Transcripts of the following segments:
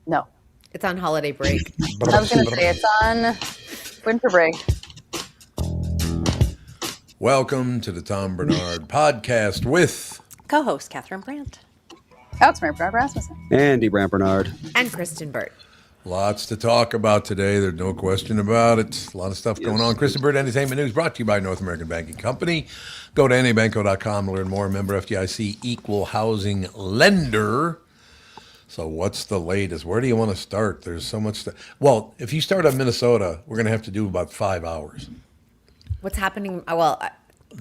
No. It's on holiday break. I was going to say it's on winter break. Welcome to the Tom Bernard podcast with co-host Catherine Brandt. Alex Bernard Rasmussen. Andy Brandt Bernard. And Kristyn Burtt. lots to talk about today. There's no question about it. A lot of stuff going on. Kristyn Burtt Entertainment News brought to you by North American Banking Company. Go to nabanco.com to learn more. Member FDIC, equal housing lender. So what's the latest? Where do you want to start? There's so much stuff. Well, if you start on Minnesota, we're going to have to do about 5 hours. What's happening? Well,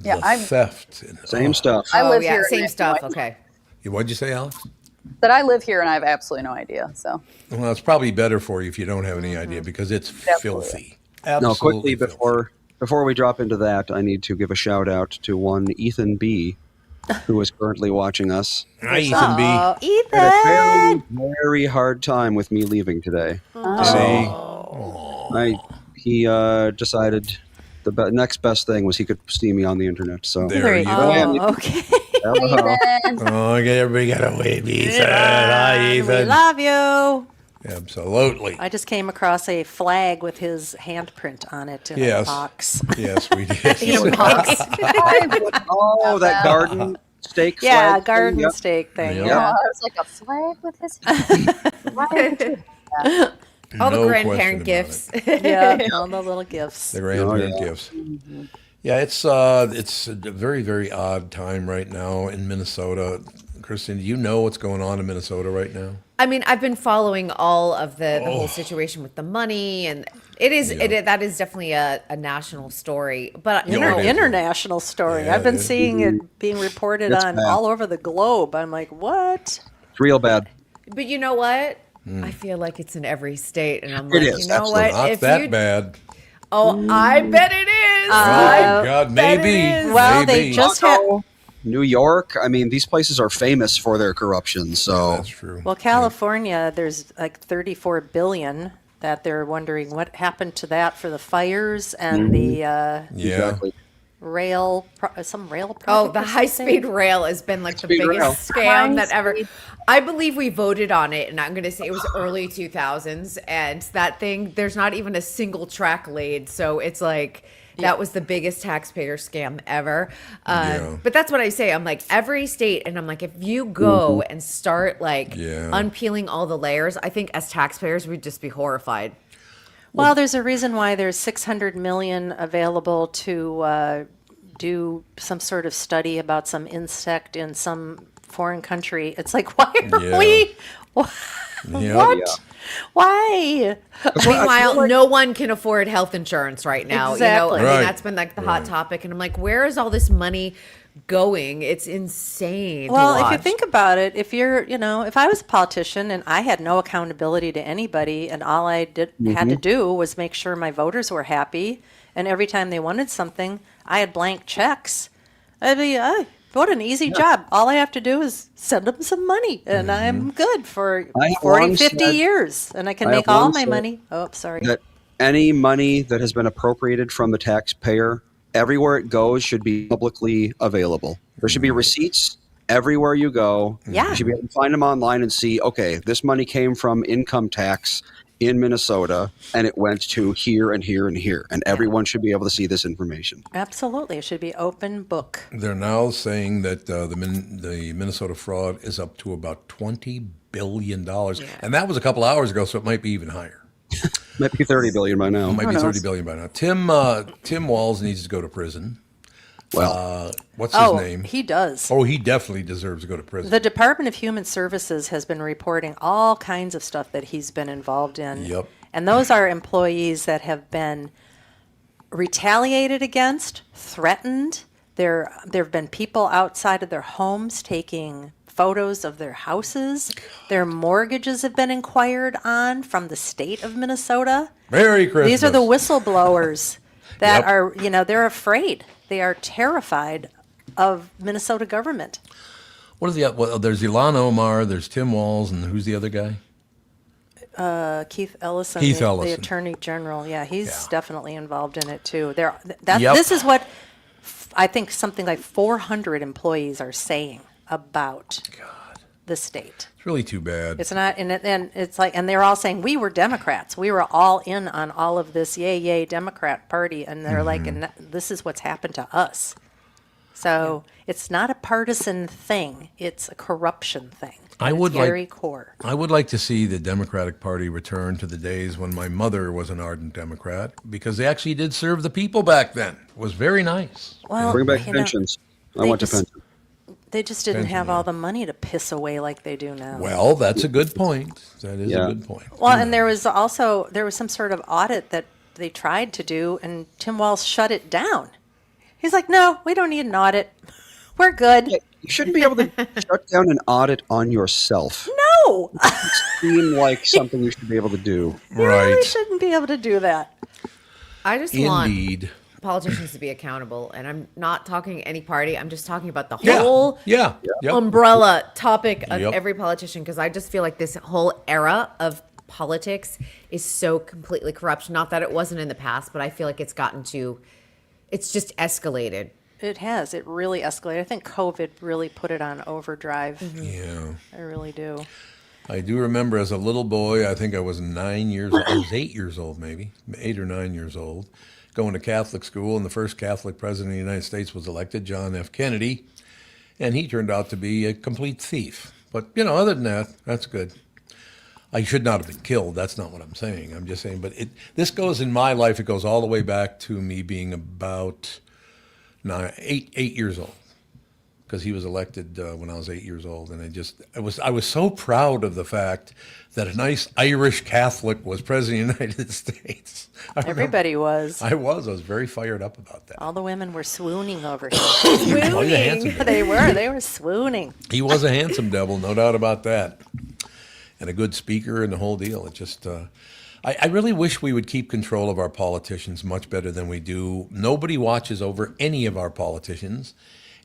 Theft. Same stuff. I live here. Same stuff. Okay. What'd you say, Alex? That I live here and I have absolutely no idea. So. Well, it's probably better for you if you don't have any idea because it's filthy. No, Absolutely quickly before we drop into that, I need to give a shout out to one Ethan B, who is currently watching us. Hi, Ethan B. Ethan! Had a very, very hard time with me leaving today. He decided the next best thing was he could see me on the internet. So There you Oh, go. okay. Hello. Oh, okay, everybody got a wave, Ethan. Hi, We Ethan. love you. Absolutely. I just came across a flag with his handprint on it in a Yes. box. Yes, we did. Oh, that garden steak Yeah, flag garden thing? Yep. steak thing. Yep. Yeah. It's like a flag with his All the No grandparent question gifts. Yeah, all the little gifts. The grandparent yeah. gifts. Yeah, it's a very, very odd time right now in Minnesota. Kristyn, do you know what's going on in Minnesota right now? I mean, I've been following all of the whole situation with the money, and that is definitely a national story. But you know, International story. Yeah, I've been it is. seeing it being reported It's on bad. all over the globe. I'm like, what? It's real bad. but you know what? I feel like it's in every state, and I'm It like, is, you know absolutely. what? Not that bad. Oh, I bet it is. Oh, God, bet it maybe. is. Well, they Maybe. just had. New York, I mean, these places are famous for their corruption. So That's true. Well, California, there's like 34 billion that they're wondering what happened to that for the fires and the Yeah. exactly. some rail project. Oh, the or high-speed something. rail has been like the High-speed biggest rail. scam that ever. I believe we voted on it, and I'm going to say it was early 2000s, and that thing, there's not even a single track laid, so it's like that was the biggest taxpayer scam ever. Yeah. But that's what I say. I'm like, every state, and I'm like, if you go and start like Yeah. unpeeling all the layers, I think as taxpayers, we'd just be horrified. Well, there's a reason why there's 600 million available to do some sort of study about some insect in some foreign country. It's like, why are Yeah. we? Yeah. What? Yeah. Why? Meanwhile, no one can afford health insurance right now. Exactly. You know, I Right. mean, that's been like the hot topic. And I'm like, where is all this money going? It's insane. Well, to if you watch. think about it, if I was a politician and I had no accountability to anybody and all I had to do was make sure my voters were happy, and every time they wanted something, I had blank checks, I'd be, what an easy job. All I have to do is send them some money, and I'm good for I have 40, long 50 said- years, and I can I make have all long my said money. Oh, sorry. That any money that has been appropriated from the taxpayer, everywhere it goes, should be publicly available. There should be receipts everywhere you go. Yeah. You should be able to find them online and see, okay, this money came from income tax in Minnesota, and it went to here and here and here. And everyone should be able to see this information. Absolutely. It should be open book. They're now saying that the Minnesota fraud is up to about $20 billion. And that was a couple hours ago, so it might be even higher. Might be 30 billion by now. It might be knows? 30 billion by now. Tim Walz needs to go to prison. Well, What's his name? He does. Oh, he definitely deserves to go to prison. The Department of Human Services has been reporting all kinds of stuff that he's been involved in. Yep. And those are employees that have been retaliated against, threatened. There have been people outside of their homes taking photos of their houses. Their mortgages have been inquired on from the state of Minnesota. Merry Christmas. These are the whistleblowers that Yep. are, they're afraid. They are terrified of Minnesota government. What is there's Ilhan Omar, there's Tim Walz, and who's the other guy? Keith Ellison, Keith the Ellison. Attorney General. Yeah, he's Yeah. definitely involved in it too. Yep. This is what I think something like 400 employees are saying about the state. It's really too bad. It's not, and it's like, and they're all saying we were Democrats. We were all in on all of this, yay, Democrat Party, and they're like, and this is what's happened to us. So it's not a partisan thing; it's a corruption thing. I At would its like- very core. I would like to see the Democratic Party return to the days when my mother was an ardent Democrat, because they actually did serve the people back then. It was very nice. Well, Bring back you know, pensions. I they want to just- pension. they just didn't Pension, have yeah. all the money to piss away like they do now. Well, that's a good point. That is Yeah. a good point. Well, and there was some sort of audit that they tried to do, and Tim Walz shut it down. He's like, "No, we don't need an audit. We're good." You shouldn't be able to shut down an audit on yourself. No, Seem like something you should be able to do. you really Right. shouldn't be able to do that. I just want Indeed. politicians to be accountable, and I'm not talking any party. I'm just talking about the Yeah. whole Yeah. Yep. umbrella topic of Yep. every politician, because I just feel like this whole era of politics is so completely corrupt. Not that it wasn't in the past, but I feel like it's just escalated. It has. It really escalated. I think COVID really put it on overdrive. Yeah. I really do. I do remember as a little boy, I think I was 8 years old, maybe 8 or 9 years old, going to Catholic school, and the first Catholic president of the United States was elected, John F. Kennedy, and he turned out to be a complete thief. But, other than that, that's good. I should not have been killed. That's not what I'm saying. I'm just saying, but this goes in my life, it goes all the way back to me being about 8 years old, because he was elected when I was 8 years old, and I was so proud of the fact that a nice Irish Catholic was president of the United States. Everybody was. I was very fired up about that. All the women were swooning over him. Oh, he's a handsome devil. They were swooning. He was a handsome devil, no doubt about that, and a good speaker and the whole deal. It just. I really wish we would keep control of our politicians much better than we do. Nobody watches over any of our politicians.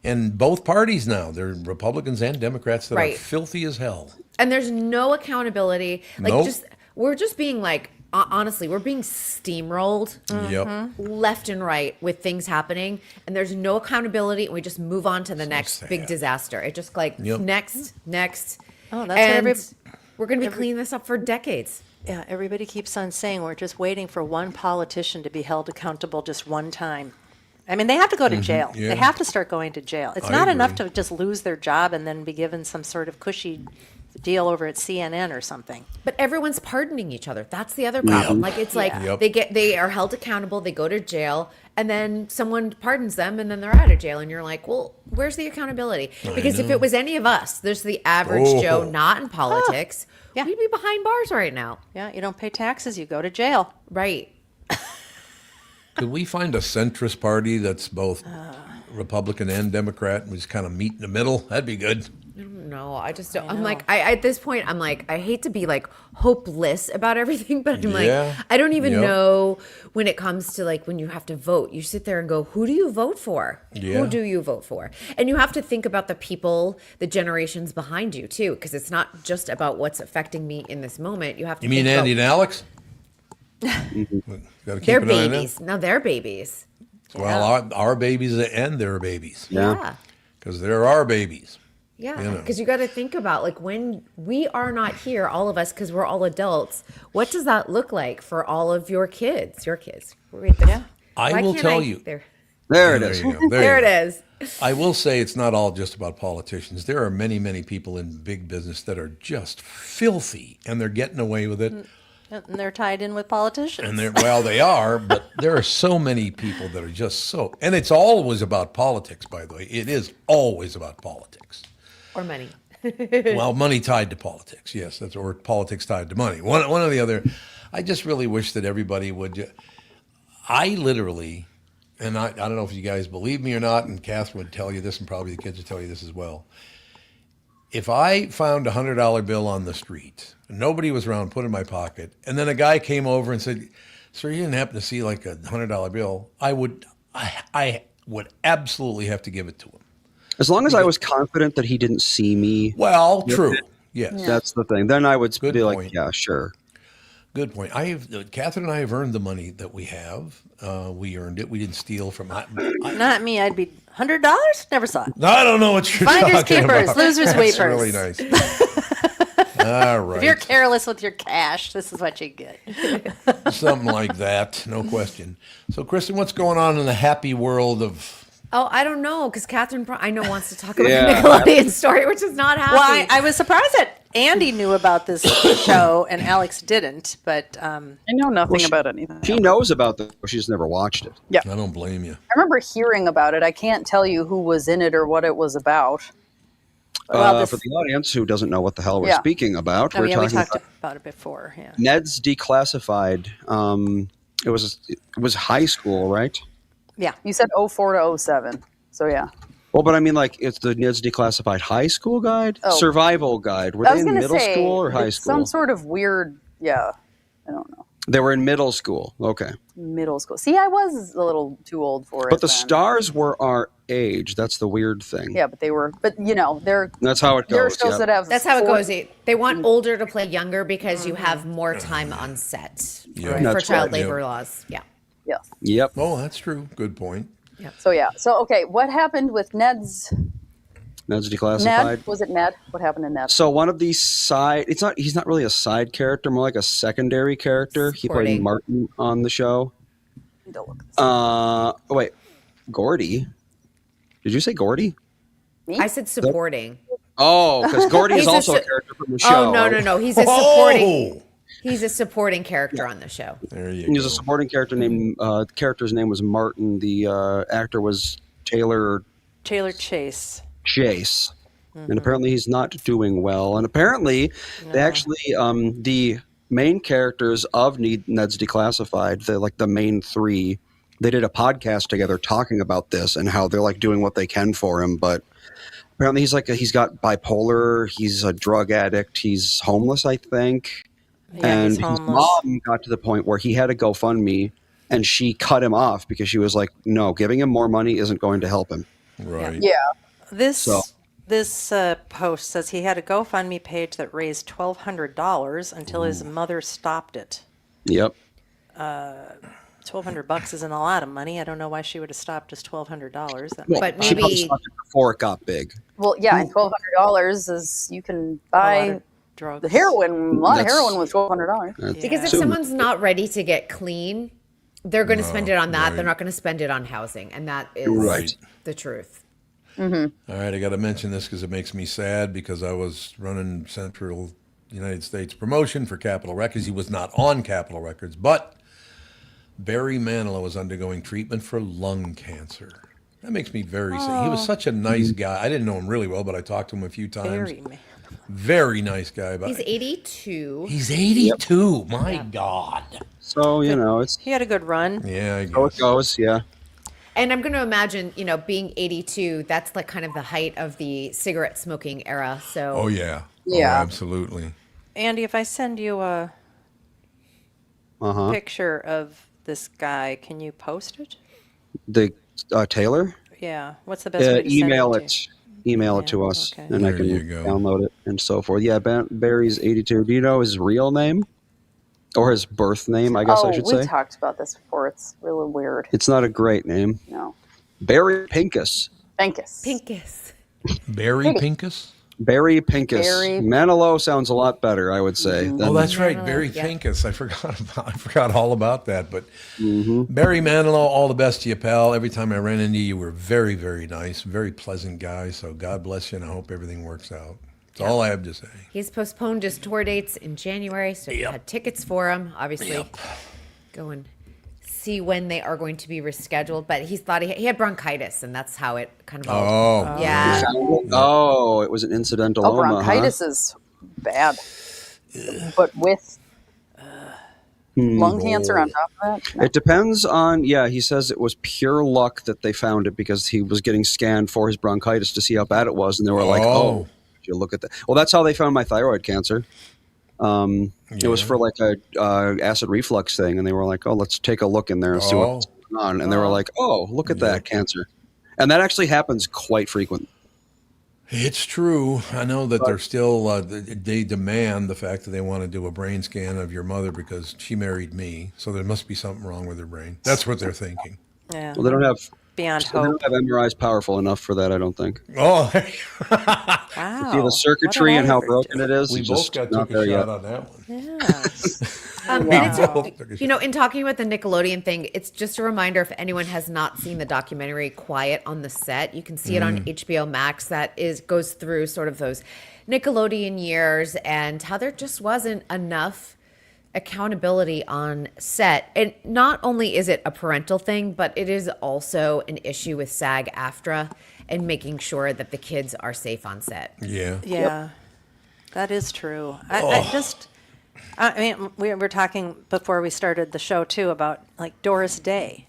And both parties now, they're Republicans and Democrats that are Right. filthy as hell. And there's no accountability. Like, Nope. we're just being like, honestly, we're being steamrolled Yep. left and right with things happening, and there's no accountability, and we just move on to the next big sad. disaster. It just like Yep. next. Oh, that's and what we're going to be cleaning this up for decades. Yeah, everybody keeps on saying we're just waiting for one politician to be held accountable just one time. I mean, they have to go to jail. yeah. They have to start going to jail. It's I not enough agree. to just lose their job and then be given some sort of cushy deal over at CNN or something. But everyone's pardoning each other. That's the other problem. Like, it's like Yep. they are held accountable, they go to jail, and then someone pardons them, and then they're out of jail, and you're like, well, where's the accountability? Because if it was any of us, there's the average Oh. Joe not in politics, Yeah. we'd be behind bars right now. Yeah, you don't pay taxes, you go to jail. Right. Could we find a centrist party that's both Republican and Democrat, and we just kind of meet in the middle? That'd be good. No, I just don't. I'm like, I at this point, I'm like, I hate to be like hopeless about everything, but I'm Yeah. like, I don't even Yep. know when it comes to like when you have to vote. You sit there and go, who do you vote for? Yeah. Who do you vote for? And you have to think about the people, the generations behind you too, because it's not just about what's affecting me in this moment. You have to. You mean think Andy about and Alex? Gotta keep their an eye on them. babies. No, they're babies. Well, our babies and their babies, Yeah. because they're our babies. Yeah, You know. because you got to think about like when we are not here, all of us, because we're all adults. What does that look like for all of your kids? Your kids. Right there. Yeah. I will tell you. There, There it There is. you go. there you it go. is. I will say it's not all just about politicians. There are many, many people in big business that are just filthy, and they're getting away with it. And they're tied in with politicians. And they are, but there are so many people that are just so, and it's always about politics, by the way. It is always about politics. Or money. Well, money tied to politics, yes, or politics tied to money. One or the other. I just really wish that everybody would. I literally, and I don't know if you guys believe me or not, and Catherine would tell you this, and probably the kids would tell you this as well. If I found a $100 bill on the street, and nobody was around, put it in my pocket, and then a guy came over and said, "Sir, you didn't happen to see like a $100 bill?" I would absolutely have to give it to him. As long as I was confident that he didn't see me, Well, true. Yes. that's the thing. Then I would Good be point. like, yeah, sure. Good point. Catherine and I have earned the money that we have. We earned it. We didn't steal from. Not me. I'd be $100? Never saw it. I don't know what you're Finders talking keepers, about. losers That's weepers. really nice. All right. If you're careless with your cash, this is what you get. Something like that, no question. So, Kristyn, what's going on in the happy world of... Oh, I don't know, because Catherine, I know, wants to talk about Yeah. the Nickelodeon story, which is not happy. Well, I was surprised that Andy knew about this show and Alex didn't, but I know nothing about anything. She knows about the she's never watched it. Yeah. I don't blame you. I remember hearing about it. I can't tell you who was in it or what it was about. Well, this- For the audience who doesn't know what the hell we're Yeah. speaking about, oh, we're yeah, we talking talked about it before. Yeah. Ned's Declassified. It was high school, right? Yeah. You said 04 to 07. So yeah. Well, but I mean, like, it's the Ned's Declassified high school guide, Oh. survival guide. Were I they was in going to middle say school or high it's school? some sort of weird, yeah. I don't know. They were in middle school. Okay. Middle school. See, I was a little too old for it. But the then. stars were our age. That's the weird thing. Yeah, but they were. But you know, That's how it there are goes. shows yeah. that have. That's how it 4 goes. They want older to play younger because you have more time on set Yeah. for That's child right, labor yeah. laws. Yeah. Yes. Yep. Oh, that's true. Good point. So yeah. So okay, what happened with Ned's? Ned's Declassified. Ned, was it Ned? What happened to Ned? So one of these he's not really a side character, more like a secondary character. He played Supporting. Martin on the show. Don't look at this. Oh wait, Gordy. Did you say Gordy? I said supporting. Oh, because Gordy is He's a also a su- character from the show. Oh, no. He's a supporting. Oh! He's a supporting character on the show. There you He was go. a supporting character named. The character's name was Martin. The actor was Taylor Taylor Chase. Chase. And apparently he's not doing well. And apparently, they actually, the main characters of Ned's Declassified, the main three, they did a podcast together talking about this and how they're like doing what they can for him. But apparently he's got bipolar, he's a drug addict, he's homeless, I think. Yeah, And he's his homeless. mom got to the point where he had a GoFundMe and she cut him off because she was like, no, giving him more money isn't going to help him. Right. Yeah. This So- this post says he had a GoFundMe page that raised $1,200 until his mother stopped it. Yep. $1,200 isn't a lot of money. I don't know why she would have stopped just $1,200. Well, But she probably maybe- stopped it before it got big. Well, yeah, and $1,200 is you can buy drugs. the heroin. A lot of That's- heroin with $1,200. Because if So- someone's not ready to get clean, they're going to spend it on that. right. They're not going to spend it on housing. And that is Right. the truth. All right, I got to mention this because it makes me sad because I was running Central United States promotion for Capitol Records. He was not on Capitol Records, but Barry Manilow is undergoing treatment for lung cancer. That makes me very sad. He was such a nice guy. I didn't know him really well, but I talked to him a few times. Very man. Very nice guy. But He's 82. he's 82. My God. So, it's He had a good run. Yeah, I how it guess. goes. Yeah. And I'm going to imagine, being 82, that's like kind of the height of the cigarette smoking era. So Oh, yeah. Yeah. Oh, absolutely. Andy, if I send you a Uh-huh. picture of this guy, can you post it? The Taylor? Yeah. What's the best way to Email send it. it to? Email it to us, okay. and I There can you go. download it and so forth. Yeah, Barry's 82. Do you know his real name? Or his birth name, I guess I should we say. talked about this before. It's really weird. It's not a great name. No. Barry Pincus. Pincus. Pinkus. Barry Pincus? Barry Pincus. Barry- Manilow sounds a lot better, I would say. Mm-hmm. than- Oh, that's right, Manilow, Barry yeah. Pincus. I forgot all about that. But Barry Manilow, all the best to you, pal. Every time I ran into you, you were very, very nice, very pleasant guy. So God bless you, and I hope everything works out. That's all I have to say. He's postponed his tour dates in January, so you had tickets for him. Obviously, go and see when they are going to be rescheduled. But he thought he had bronchitis, and that's how it kind of all. Oh, Yeah. Oh, it was an incidental Oh, loma, bronchitis is bad. But with lung cancer on top of that? No. It depends on, he says it was pure luck that they found it because he was getting scanned for his bronchitis to see how bad it was. And they were like, Oh. you look at that. Well, that's how they found my thyroid cancer. It was for like a acid reflux thing. And they were like, let's take a look in there and see what's going on. And they were like, look at that cancer. And that actually happens quite frequently. It's true. I know that they're still, they demand the fact that they want to do a brain scan of your mother because she married me. So there must be something wrong with her brain. That's what they're thinking. Yeah. Well, they don't have beyond So they hope. don't have MRIs powerful enough for that, I don't think. Oh, Wow. See the circuitry What and did I how ever broken do? it is. we it's both just got not took a there shot yet. on that one. Yeah. And Wow. it's, in talking about the Nickelodeon thing, it's just a reminder if anyone has not seen the documentary Quiet on the Set, you can see it on HBO Max. That goes through sort of those Nickelodeon years and how there just wasn't enough accountability on set. And not only is it a parental thing, but it is also an issue with SAG-AFTRA and making sure that the kids are safe on set. Yeah. Yeah, that is true. I mean, we were talking before we started the show too about like Doris Day.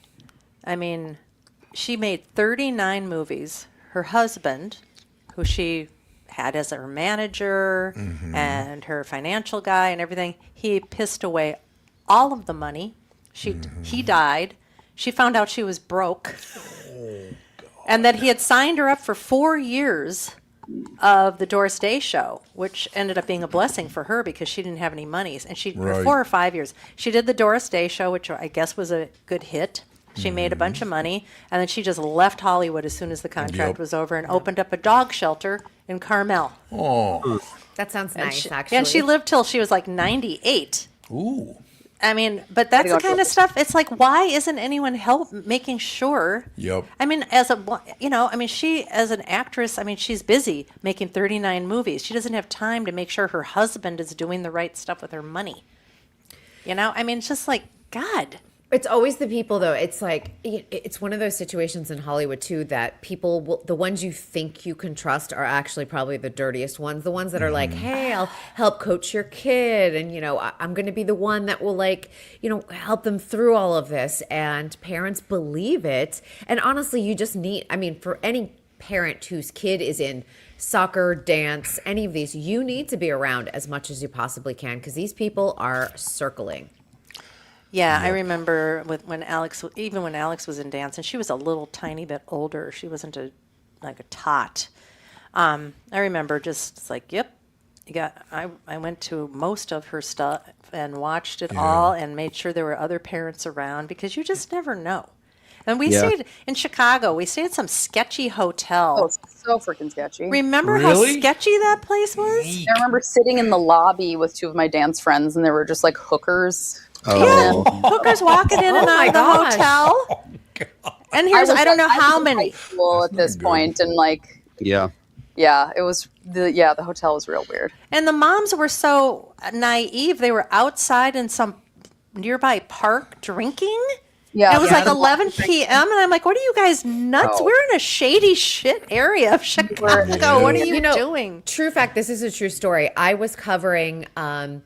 I mean, she made 39 movies. Her husband, who she had as her manager and her financial guy and everything, he pissed away all of the money. He died. She found out she was broke. And that he had signed her up for 4 years of the Doris Day show, which ended up being a blessing for her because she didn't have any monies. And for Right. 4 or 5 years, she did the Doris Day show, which I guess was a good hit. She made a bunch of money, and then she just left Hollywood as soon as the contract Yep. was over and opened up a dog shelter in Carmel. Oh. That sounds nice, She- actually. And she lived till she was like 98. Ooh. I mean, but that's the kind of stuff. It's like, why isn't anyone making sure? Yep. I mean, she as an actress, I mean, she's busy making 39 movies. She doesn't have time to make sure her husband is doing the right stuff with her money. I mean, it's just like, God. It's always the people, though. It's like, it's one of those situations in Hollywood, too, that the ones you think you can trust are actually probably the dirtiest ones. The ones that are like, hey, I'll help coach your kid. And, I'm going to be the one that will help them through all of this. And parents believe it. And honestly, you just for any parent whose kid is in soccer, dance, any of these, you need to be around as much as you possibly can because these people are circling. Yeah, I remember when Alex was in dance, and she was a little tiny bit older. She wasn't a tot. I remember just like, yep, I went to most of her stuff and watched it all and made sure there were other parents around because you just never know. And we stayed in Chicago. We stayed at some sketchy hotel. Oh, it's so freaking sketchy. Remember Really? how sketchy that place was? I remember sitting in the lobby with two of my dance friends, and there were just like hookers. Oh. Hookers walking in and out of the gosh. hotel. And I don't know how in many. high school at this point, and Yeah. it was the hotel was real weird. And the moms were so naive. They were outside in some nearby park drinking. Yeah, And it was like the 11 p.m. And I'm like, what are you guys nuts? Oh. We're in a shady shit area of Chicago. What are you doing? True fact, this is a true story. I was covering some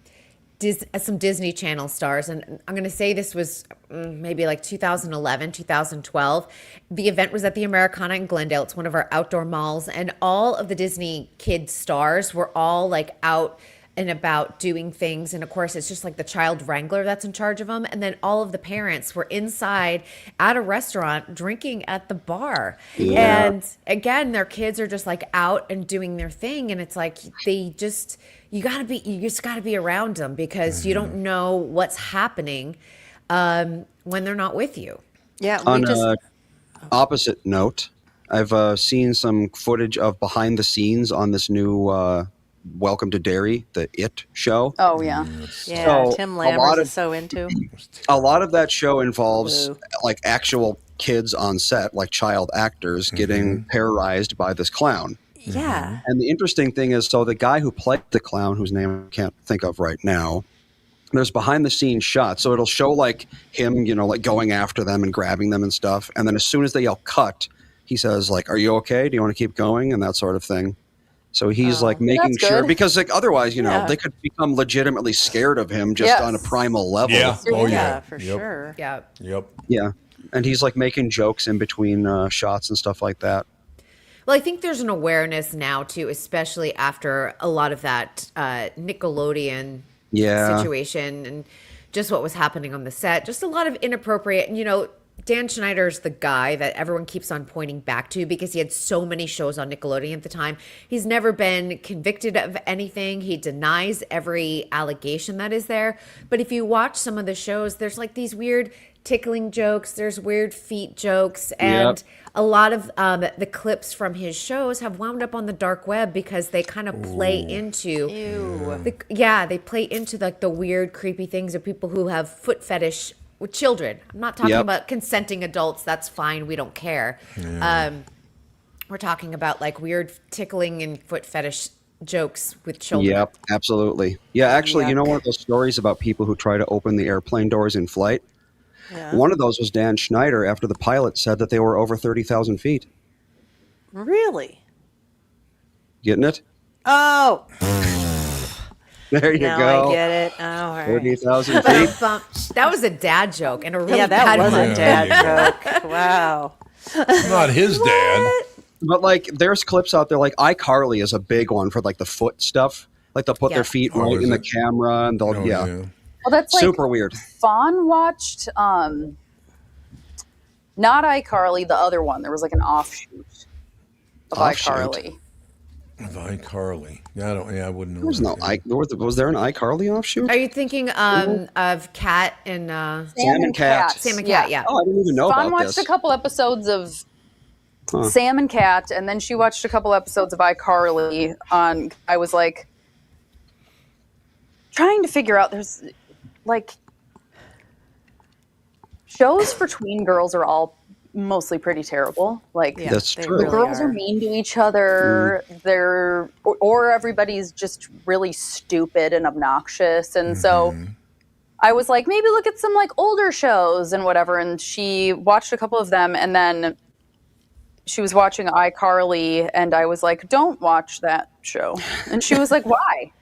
Disney Channel stars, and I'm going to say this was maybe like 2011, 2012. The event was at the Americana in Glendale. It's one of our outdoor malls, and all of the Disney kid stars were all like out and about doing things. And of course, it's just like the child wrangler that's in charge of them. And then all of the parents were inside at a restaurant drinking at the bar. Yeah. And again, their kids are just like out and doing their thing. And it's like, you just gotta be around them because you don't know what's happening when they're not with you. Yeah, On a opposite note, I've seen some footage of behind the scenes on this new Welcome to Derry, the It show. Oh yeah, yeah. So, Tim a lot Lammers of- is so into. A lot of that show involves Boo. like actual kids on set, like child actors, getting terrorized by this clown. Yeah. And the interesting thing is, so the guy who played the clown, whose name I can't think of right now, there's behind the scenes shots. So it'll show like him, like going after them and grabbing them and stuff. And then as soon as they yell cut, he says like, "Are you okay? Do you want to keep going?" And that sort of thing. So he's like making That's sure, good. because like otherwise, Yeah. they could become legitimately scared of him just Yes. on a primal level. Yeah. Oh, yeah. for Yep. sure. Yeah. Yep. Yeah. And he's like making jokes in between shots and stuff like that. Well, I think there's an awareness now too, especially after a lot of that Nickelodeon Yeah. situation and just what was happening on the set. Just a lot of inappropriate, and Dan Schneider's the guy that everyone keeps on pointing back to because he had so many shows on Nickelodeon at the time. He's never been convicted of anything. He denies every allegation that is there. But if you watch some of the shows, there's like these weird tickling jokes. There's weird feet jokes, and a lot of the clips from his shows have wound up on the dark web because they kind of play into. They play into like the weird, creepy things of people who have foot fetish with children. I'm not talking about consenting adults. That's fine. We don't care. We're talking about like weird tickling and foot fetish jokes with children. Yep, absolutely. Yeah, actually, you know one of those stories about people who try to open the airplane doors in flight? Yeah. One of those was Dan Schneider after the pilot said that they were over 30,000 feet. Really? Getting it? Oh. There you Now go. I get it. Oh, all right. 30,000 feet. That was a dad joke and a really Yeah, that bad was one. a dad joke. Wow. Not his dad. But like, there's clips out there. Like iCarly is a big one for like the foot stuff. Like they'll put their feet Oh, right is in the it? camera, and they'll Well, that's like super weird. Fawn watched not iCarly, the other one. There was like an offshoot of iCarly. Of iCarly. Yeah, I wouldn't know. There's no was there an iCarly offshoot? Are you thinking of Cat and Sam and Cat. Sam and Cat? Yeah. Oh, I didn't even know Fawn about watched this. a couple episodes of Sam and Cat, and then she watched a couple episodes of iCarly. I was like trying to figure out. There's like shows for tween girls are all mostly pretty terrible. Like That's they true. the really girls are are. mean to each other. They're or everybody's just really stupid and obnoxious, and so. I was like, maybe look at some like older shows and whatever. And she watched a couple of them, and then she was watching iCarly, and I was like, don't watch that show. And she was like, why?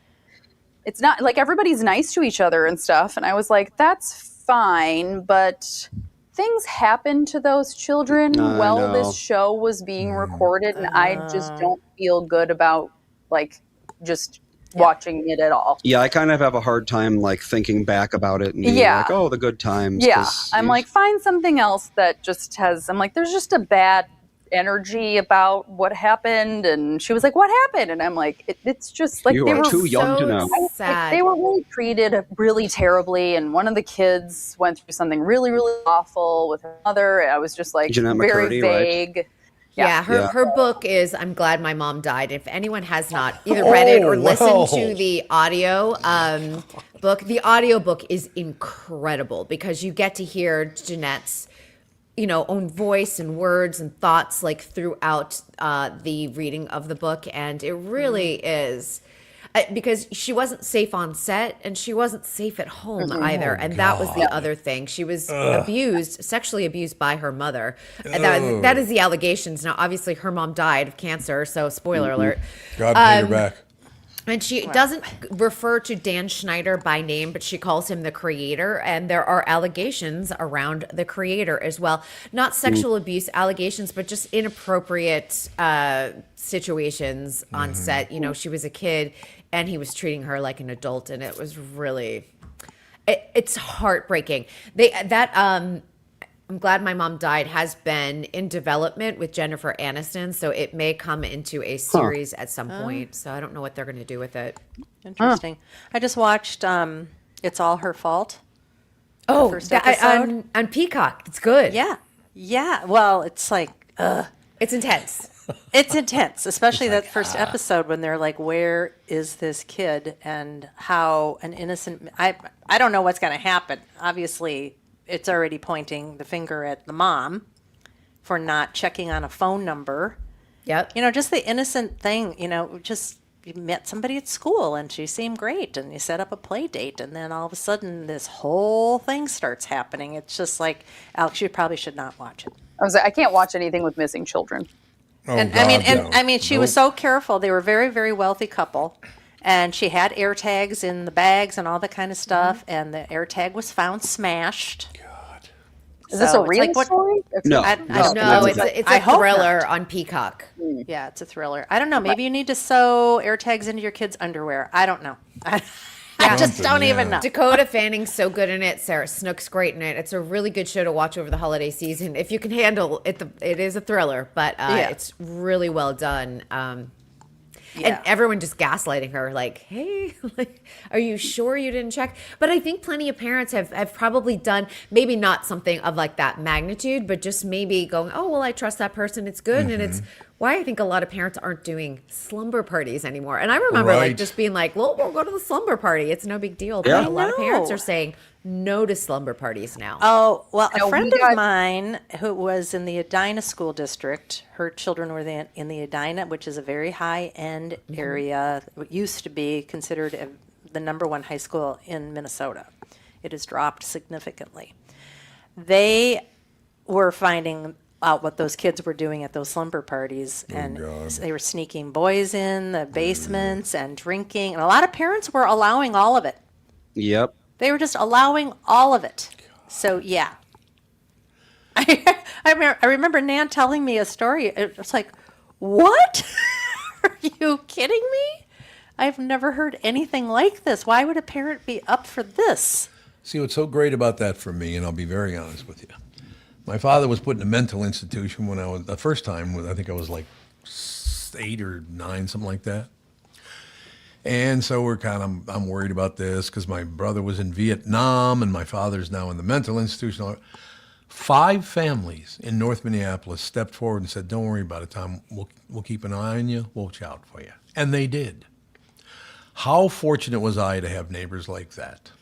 It's not like everybody's nice to each other and stuff. And I was like, that's fine, but things happen to those children while know. this show was being recorded, and I just don't feel good about like just watching it at all. Yeah, I kind of have a hard time like thinking back about it and being like, oh, the good times. Yeah, 'cause I'm like, find something else that just has. I'm like, there's just a bad energy about what happened, and she was like, "What happened?" And I'm like, "It's just like You they are were too young to so know. sad. They were really treated really terribly, and one of the kids went through something really, really awful with her mother. I was just like Jeanette very McCurdy, right? vague. Yeah, her book is I'm Glad My Mom Died. If anyone has not either read it or listened to the audio book, the audio book is incredible because you get to hear Jeanette's own voice and words and thoughts like throughout the reading of the book, and it really is because she wasn't safe on set and she wasn't safe at home either, and that was the other thing. She was sexually abused by her mother. And that is the allegations. Now, obviously, her mom died of cancer, so spoiler alert. God paid her back. And she doesn't refer to Dan Schneider by name, but she calls him the creator. And there are allegations around the creator as well. Not sexual abuse allegations, but just inappropriate situations on set. She was a kid and he was treating her like an adult. And it was really, it's heartbreaking. I'm Glad My Mom Died has been in development with Jennifer Aniston, so it may come into a series at some point. So I don't know what they're going to do with it. Interesting. I just watched It's All Her Fault. Oh, first episode. on Peacock. It's good. Yeah. Yeah. Well, it's like, It's intense. it's intense, especially that first episode when they're like, where is this kid and how an innocent, I don't know what's going to happen. Obviously, it's already pointing the finger at the mom for not checking on a phone number. Yep. Just the innocent thing, just you met somebody at school and she seemed great and you set up a play date and then all of a sudden this whole thing starts happening. It's just like, Alex, you probably should not watch it. I can't watch anything with missing children. Oh, And God, I no. mean, she was so careful. They were a very, very wealthy couple, and she had air tags in the bags and all that kind of stuff. And the air tag was found smashed. Is this So a it's real like what- story? No. No, it's I a hope thriller not. on Peacock. Yeah, it's a thriller. I don't know. Maybe you need to sew air tags into your kids' underwear. I don't know. I just don't even know. Dakota Fanning's so good in it. Sarah Snook's great in it. It's a really good show to watch over the holiday season if you can handle it. It is a thriller, but it's really well done. And everyone just gaslighting her, like, hey, like, are you sure you didn't check? But I think plenty of parents have probably done, maybe not something of like that magnitude, but just maybe going, oh, well, I trust that person. It's good. And it's why I think a lot of parents aren't doing slumber parties anymore. And I remember like just being like, well, we'll go to the slumber party. It's no big deal. But a lot of parents are saying no to slumber parties now. Oh, well, a friend of mine who was in the Edina school district, her children were in the Edina, which is a very high-end area. It used to be considered the number one high school in Minnesota. It has dropped significantly. They were finding out what those kids were doing at those slumber parties, and they were sneaking boys in the basements and drinking, and a lot of parents were allowing all of it. Yep. They were just allowing all of it. So, yeah. I remember Nan telling me a story. It was like, what? Are you kidding me? I've never heard anything like this. Why would a parent be up for this? See, what's so great about that for me, and I'll be very honest with you. My father was put in a mental institution when I was, the first time, I think I was like 8 or 9, something like that. And so I'm worried about this because my brother was in Vietnam and my father's now in the mental institution. 5 families in North Minneapolis stepped forward and said, don't worry about it, Tom. We'll keep an eye on you. We'll watch out for you. And they did. How fortunate was I to have neighbors like that?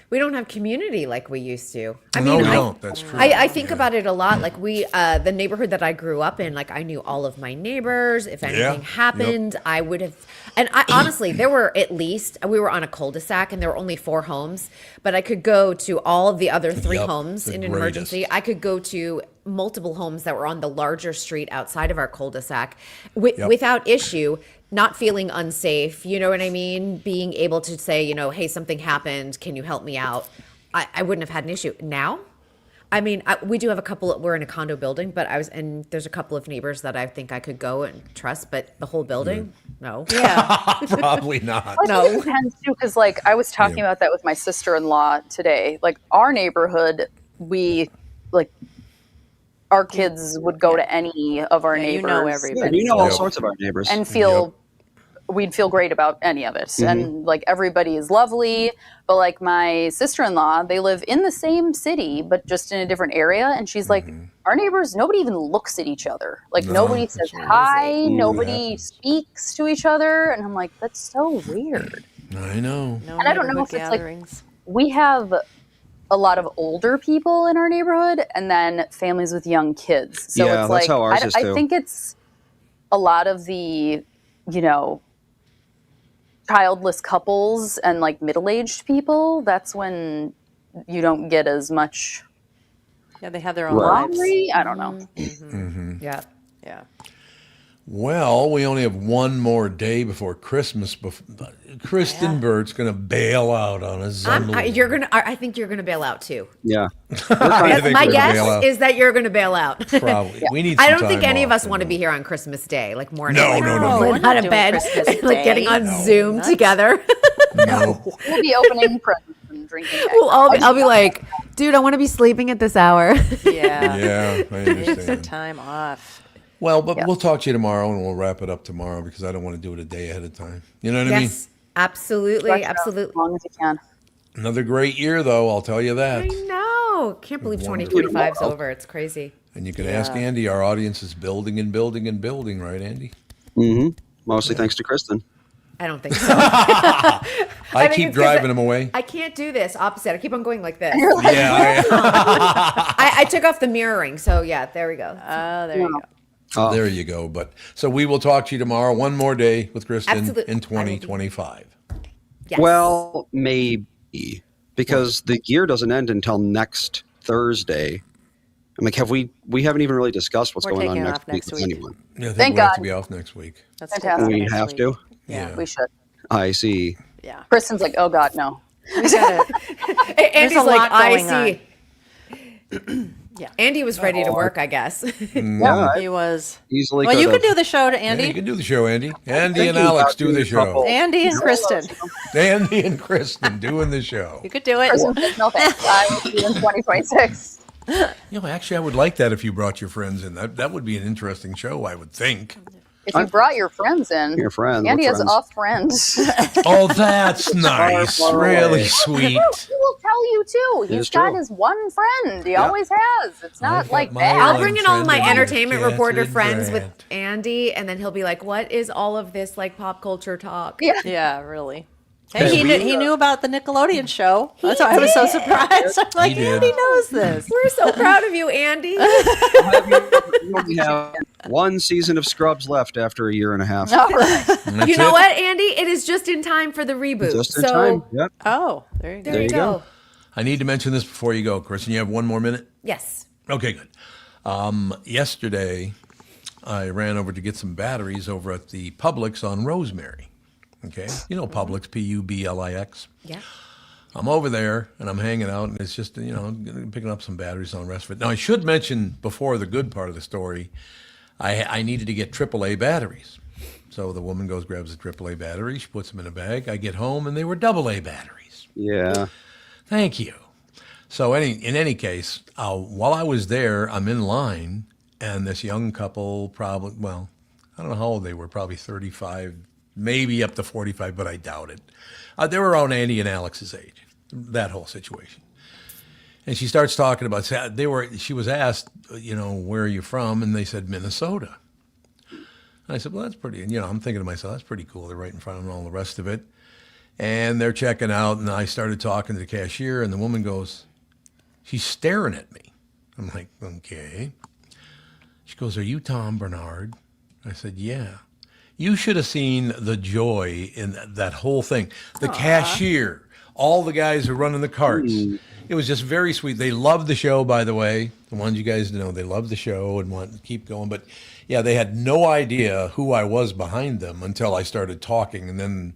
We don't have community like we used to. I No, mean, we don't. That's true. I think about it a lot. Like the neighborhood that I grew up in, like I knew all of my neighbors. If anything happened, I would have. And honestly, there were we were on a cul-de-sac and there were only 4 homes, but I could go to all of the other 3 homes in an emergency. I could go to multiple homes that were on the larger street outside of our cul-de-sac without issue. Not feeling unsafe, you know what I mean? Being able to say, you know, hey, something happened. Can you help me out? I wouldn't have had an issue. Now, I mean, we do have a couple. We're in a condo building, but and there's a couple of neighbors that I think I could go and trust, but the whole building, no. Yeah. Probably not. No, it depends too, because like I was talking about that with my sister-in-law today. Like our neighborhood, our kids would go to any of our neighbors. You know everybody. You know all sorts of our neighbors. And we'd feel great about any of it. And like everybody is lovely. But like my sister-in-law, they live in the same city, but just in a different area. And she's like, our neighbors, nobody even looks at each other. Like nobody says hi. Nobody speaks to each other. And I'm like, that's so weird. I know. And I don't know if it's like, we have a lot of older people in our neighborhood and then families with young kids. So Yeah, it's that's like, how ours is I too. think it's a lot of the, you know, childless couples and like middle-aged people. That's when you don't get as much. Yeah, they have their own lives. I don't know. Yeah. Yeah. Well, we only have one more day before Christmas. Kristyn Burtt's going to bail out on us. I think you're gonna bail out too. Yeah. I think My we're gonna bail guess out. is that you're gonna bail out. Probably. We need. I some don't think time any of off, us want to be here on Christmas Day, like morning. No, like, no, no, no. we're out not of doing bed, Christmas like getting Day. on Zoom together. No. We'll be opening presents and drinking. I'll be like, dude, I want to be sleeping at this hour. Yeah. Yeah, I Need some understand. time off. Well, but we'll talk to you tomorrow, and we'll wrap it up tomorrow because I don't want to do it a day ahead of time. You know what I mean? Yes, absolutely, As absolutely. long as you can. Another great year, though. I'll tell you that. I know. Can't believe 2025's over. It's crazy. And you can ask Andy. Our audience is building and building and building, right, Andy? Mostly thanks to Kristyn. I don't think so. I think keep it's 'cause driving them away. I can't do this. Opposite. I keep on going like this. Yeah, I took off the mirroring, so yeah, there we go. Oh, there you go. there you go. But so we will talk to you tomorrow. One more day with Kristyn Absolutely. in 2025. Yes. Well, maybe. Because the year doesn't end until next Thursday. I'm like, we haven't even really discussed what's We're going on taking next off week next with week. anyone. Yeah, I think Thank we'll have God. to be off next week. That's Fantastic. taken We next have week. to? Yeah. We should. I see. Yeah. Kristen's like, oh God, no. We got it. Andy's a like, lot I going see. Andy was ready to work, I guess. Yeah, He was. easily Well, you could've. could do the show to Yeah, you Andy. can do the show, Andy. Andy and Thinking Alex about do doing the a show. couple. Andy and Kristen. Andy and Kristyn doing the show. You could do it. Kristen says, no thanks. I will see you in 2026. You know, actually, I would like that if you brought your friends in. That would be an interesting show, I would think. If you brought your friends in, Your friends, Andy what has friends? a friend. Oh, that's nice. far Really away. sweet. He will tell you too. It He's is got true. his one friend. He always has. It's not got like my bad. I'll one bring in all friend my that named entertainment reporter Catherine friends with Brandt. Andy, and then he'll be like, "What is all of this like pop culture talk?" Yeah. Yeah, really. Hey, he knew about the Nickelodeon show. That's why I was so surprised. I'm like, He did. Andy knows this. We're so proud of you, Andy. We only have one season of Scrubs left after a year and a half. All right. That's You know it. what, Andy? It is just in time for the reboot. Just in so time. Yep. Oh, there you go. there you go. I need to mention this before you go, Kristen. You have one more minute? Yes. Okay, good. Yesterday, I ran over to get some batteries over at the Publix on Rosemary. Okay? You know Publix, Publix. Yeah. I'm over there, and I'm hanging out, and it's just, picking up some batteries and all the rest of it. Now, I should mention before the good part of the story, I needed to get AAA batteries. So the woman goes, grabs the AAA batteries, she puts them in a bag. I get home, and they were AA batteries. Yeah. Thank you. So in any case, while I was there, I'm in line, and this young couple, probably, well, I don't know how old they were, probably 35, maybe up to 45, but I doubt it. They were around Andy and Alex's age, that whole situation. And she starts talking about, she was asked, where are you from? And they said, Minnesota. And I said, well, that's pretty, I'm thinking to myself, that's pretty cool. They're right in front of them and all the rest of it. And they're checking out, and I started talking to the cashier, and the woman goes, she's staring at me. I'm like, okay. She goes, are you Tom Bernard? I said, yeah. You should have seen the joy in that whole thing. The cashier, all the guys who are running the carts. It was just very sweet. They loved the show, by the way. The ones you guys know, they loved the show and want to keep going. But yeah, they had no idea who I was behind them until I started talking. And then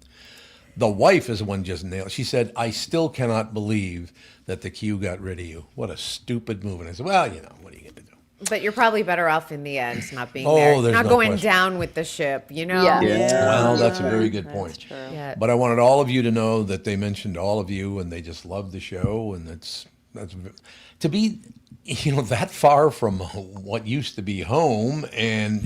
the wife is the one just nailed. She said, I still cannot believe that the Q got rid of you. What a stupid move. And I said, well, what are you going to do? But you're probably better off in the end not being Oh, there. there's Not no going question. down with the ship, Yeah. Well, that's a very good point. That's true. Yeah. But I wanted all of you to know that they mentioned all of you, and they just loved the show, and that's to be, that far from what used to be home, and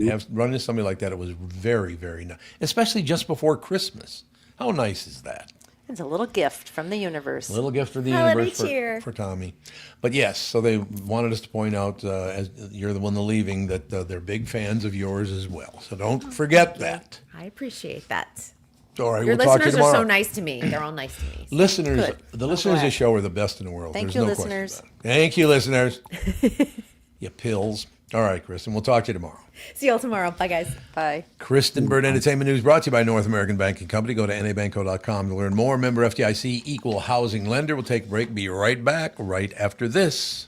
have run into somebody like that. It was very, very nice, especially just before Christmas. How nice is that? It's a little gift from the universe. A little gift for the Holiday universe cheer. for Tommy. But yes, so they wanted us to point out, as you're the one leaving, that they're big fans of yours as well. So don't forget that. I appreciate that. All right, Your we'll talk to you listeners are tomorrow. so nice to me. They're all nice to me. Listeners, Good. the I'm listeners of the glad. show are the best in the world. Thank There's you, no listeners. question about it. Thank you, listeners. You pills. All right, Kristen, we'll talk to you tomorrow. See y'all tomorrow. Bye, guys. Bye. Kristyn Burtt Entertainment News brought to you by North American Banking Company. Go to nabanco.com to learn more. Member FDIC, equal housing lender. We'll take a break. Be right back right after this.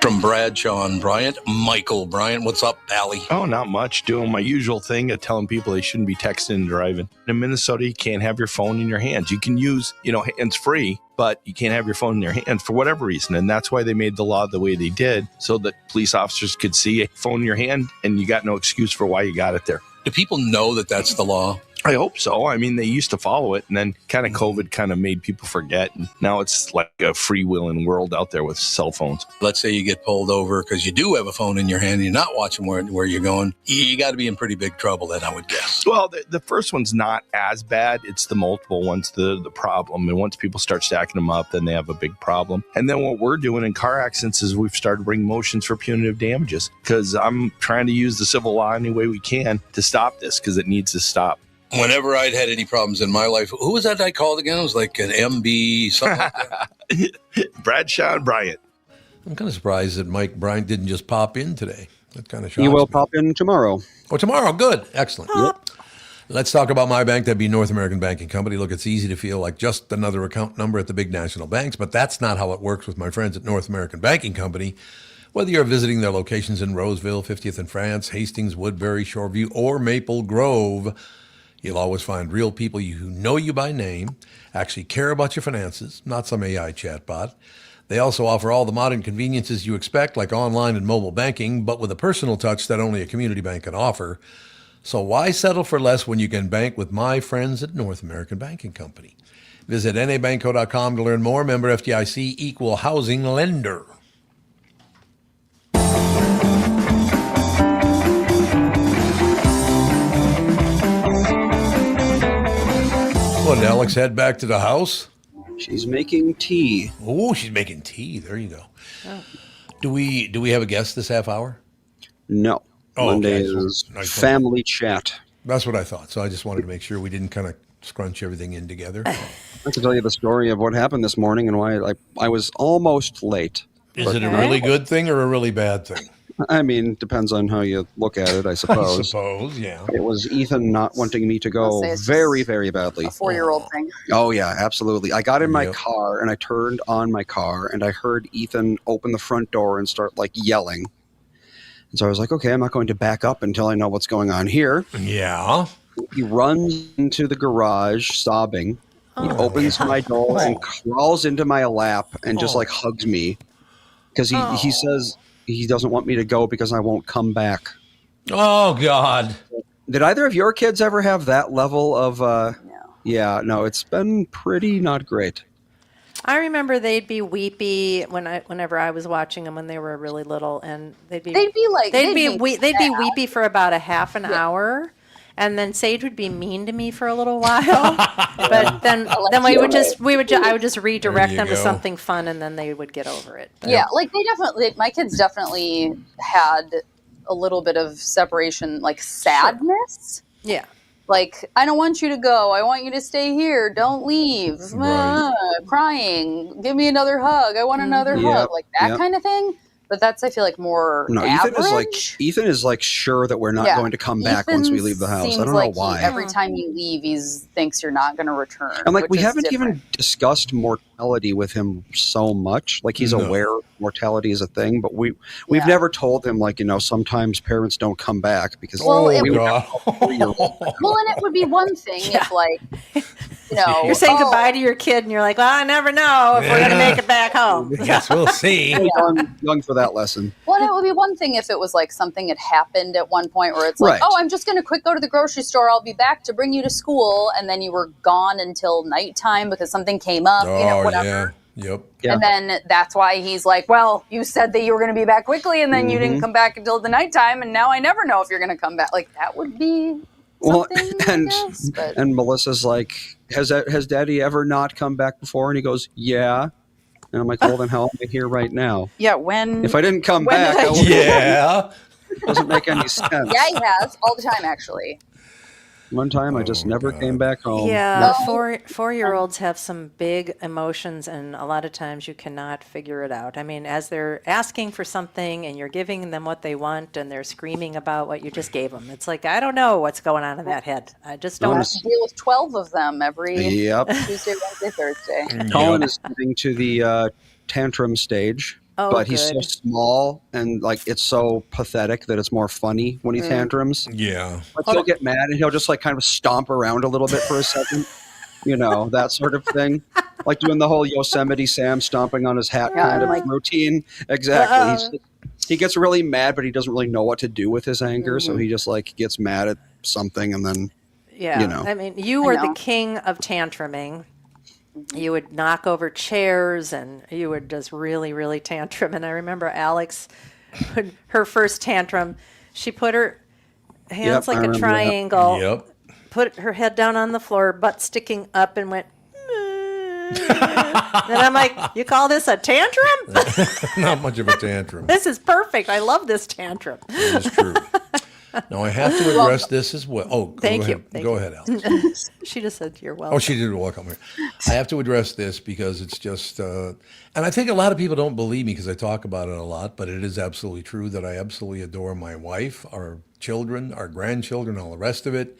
From Bradshaw and Bryant, Michael Bryant. What's up, Allie? Oh, not much. Doing my usual thing of telling people they shouldn't be texting and driving. In Minnesota, you can't have your phone in your hands. You can use, hands-free, but you can't have your phone in your hands for whatever reason. And that's why they made the law the way they did, so that police officers could see a phone in your hand and you got no excuse for why you got it there. Do people know that that's the law? I hope so. I mean, they used to follow it, and then kind of COVID kind of made people forget. And now it's like a freewheeling world out there with cell phones. Let's say you get pulled over because you do have a phone in your hand and you're not watching where you're going. You got to be in pretty big trouble then, I would guess. Well, the first one's not as bad. It's the multiple ones, the problem. And once people start stacking them up, then they have a big problem. And then what we're doing in car accidents is we've started bringing motions for punitive damages, because I'm trying to use the civil law any way we can to stop this, because it needs to stop. Whenever I'd had any problems in my life, who was that I called again? It was like an MB, something like that. Bradshaw and Bryant. I'm kind of surprised that Mike Bryant didn't just pop in today. That kind of shocks He will me. pop in tomorrow. Oh, tomorrow. Good. Excellent. Yep. Let's talk about my bank. That'd be North American Banking Company. Look, it's easy to feel like just another account number at the big national banks, but that's not how it works with my friends at North American Banking Company. Whether you're visiting their locations in Roseville, 50th and France, Hastings, Woodbury, Shoreview, or Maple Grove, you'll always find real people who know you by name, actually care about your finances, not some AI chatbot. They also offer all the modern conveniences you expect, like online and mobile banking, but with a personal touch that only a community bank can offer. So why settle for less when you can bank with my friends at North American Banking Company? Visit nabanco.com to learn more. Member FDIC, equal housing lender. Did Alex head back to the house? She's making tea. Oh, she's making tea. There you go. Do we have a guest this half hour? No. Oh, Monday okay. So is nice family chat. That's what I thought. So I just wanted to make sure we didn't kind of scrunch everything in together. I can tell you the story of what happened this morning and why I was almost late. Is it a really good thing or a really bad thing? I mean, depends on how you look at it, I I suppose. suppose, yeah. It was Ethan not wanting me to I'll go say it's very, just very badly. A 4-year-old thing. Oh, yeah, absolutely. I got in my Yep. car and I turned on my car and I heard Ethan open the front door and start like yelling. And so I was like, okay, I'm not going to back up until I know what's going on here. Yeah. He runs into the garage sobbing. He opens my door and crawls into my lap and just like hugs me because he says he doesn't want me to go because I won't come back. Oh, God. Did either of your kids ever have that level of No. yeah, no, it's been pretty not great. I remember they'd be weepy whenever I was watching them when they were really little, and they'd be weepy for about a half an hour, and then Sage would be mean to me for a little while, but then I would just redirect you them to go. something fun, and then they would get over it. But- Yeah, like my kids definitely had a little bit of separation, like sadness. yeah. Like, I don't want you to go. I want you to stay here. Don't leave. Right. Crying. Give me another hug. I want another Yep, hug. Like that yep. kind of thing. But that's, I feel like, more No, average. Ethan is like sure that we're not going to come back once we leave the house. I Seems don't like know why. every time you leave, he thinks you're not going to return. And like which we is haven't different. even discussed mortality with him so much. Like he's No. aware mortality is a thing, but we've Yeah. never told him like, sometimes parents don't come back because Well, it we would- would God. Well, and it would be one thing if, like, You're saying goodbye to your kid, and you're like, well, I never know if we're going to Yeah. make it back home. Yes, we'll see. young for that lesson. Well, and it would be one thing if it was like something had happened at one point where it's like, Right. oh, I'm just going to quick go to the grocery store. I'll be back to bring you to school. And then you were gone until nighttime because something came up, Oh, whatever. yeah. Yep. Yeah. And then that's why he's like, well, you said that you were going to be back quickly and then you didn't come back until the nighttime. And now I never know if you're going to come back. Like, that would be Well, something, and I guess. But and Melissa's like, has Daddy ever not come back before? And he goes, yeah. And I'm like, well, then how am I here right now? yeah, when. If I didn't come When back, did I- I would- Yeah. it doesn't make any sense. Yeah, he has all the time, actually. One time, I just never came back home. Yeah, No. four-year-olds have some big emotions, and a lot of times you cannot figure it out. I mean, as they're asking for something and you're giving them what they want, and they're screaming about what you just gave them, it's like, I don't know what's going on in that head. I just I don't. have to deal with 12 of them every Yep. Tuesday, Wednesday, Thursday. Colin is getting to the tantrum stage, Oh, but he's so good. small and like it's so pathetic that it's more funny when he tantrums. Yeah. Like he'll get mad and he'll just like kind of stomp around a little bit for a second, that sort of thing. Like doing the whole Yosemite Sam stomping on his hat kind of like- routine. Exactly. He gets really mad, but he doesn't really know what to do with his anger, so he just like gets mad at something and then Yeah, I mean, you were the know. king of tantruming. You would knock over chairs, and you would just really, really tantrum. And I remember Alex, her first tantrum, she put her hands Yep, I like a remember that. triangle, Yep. put her head down on the floor, butt sticking up, and went. And I'm like, you call this a tantrum? Not much of a tantrum. This is perfect. I love this tantrum. That is true. Now I have to address this as well. Oh, Thank go you. ahead. Thank Go you. ahead, Alex. She just said, you're welcome. Oh, she did welcome here. I have to address this because it's just, and I think a lot of people don't believe me because I talk about it a lot, but it is absolutely true that I absolutely adore my wife, our children, our grandchildren, all the rest of it.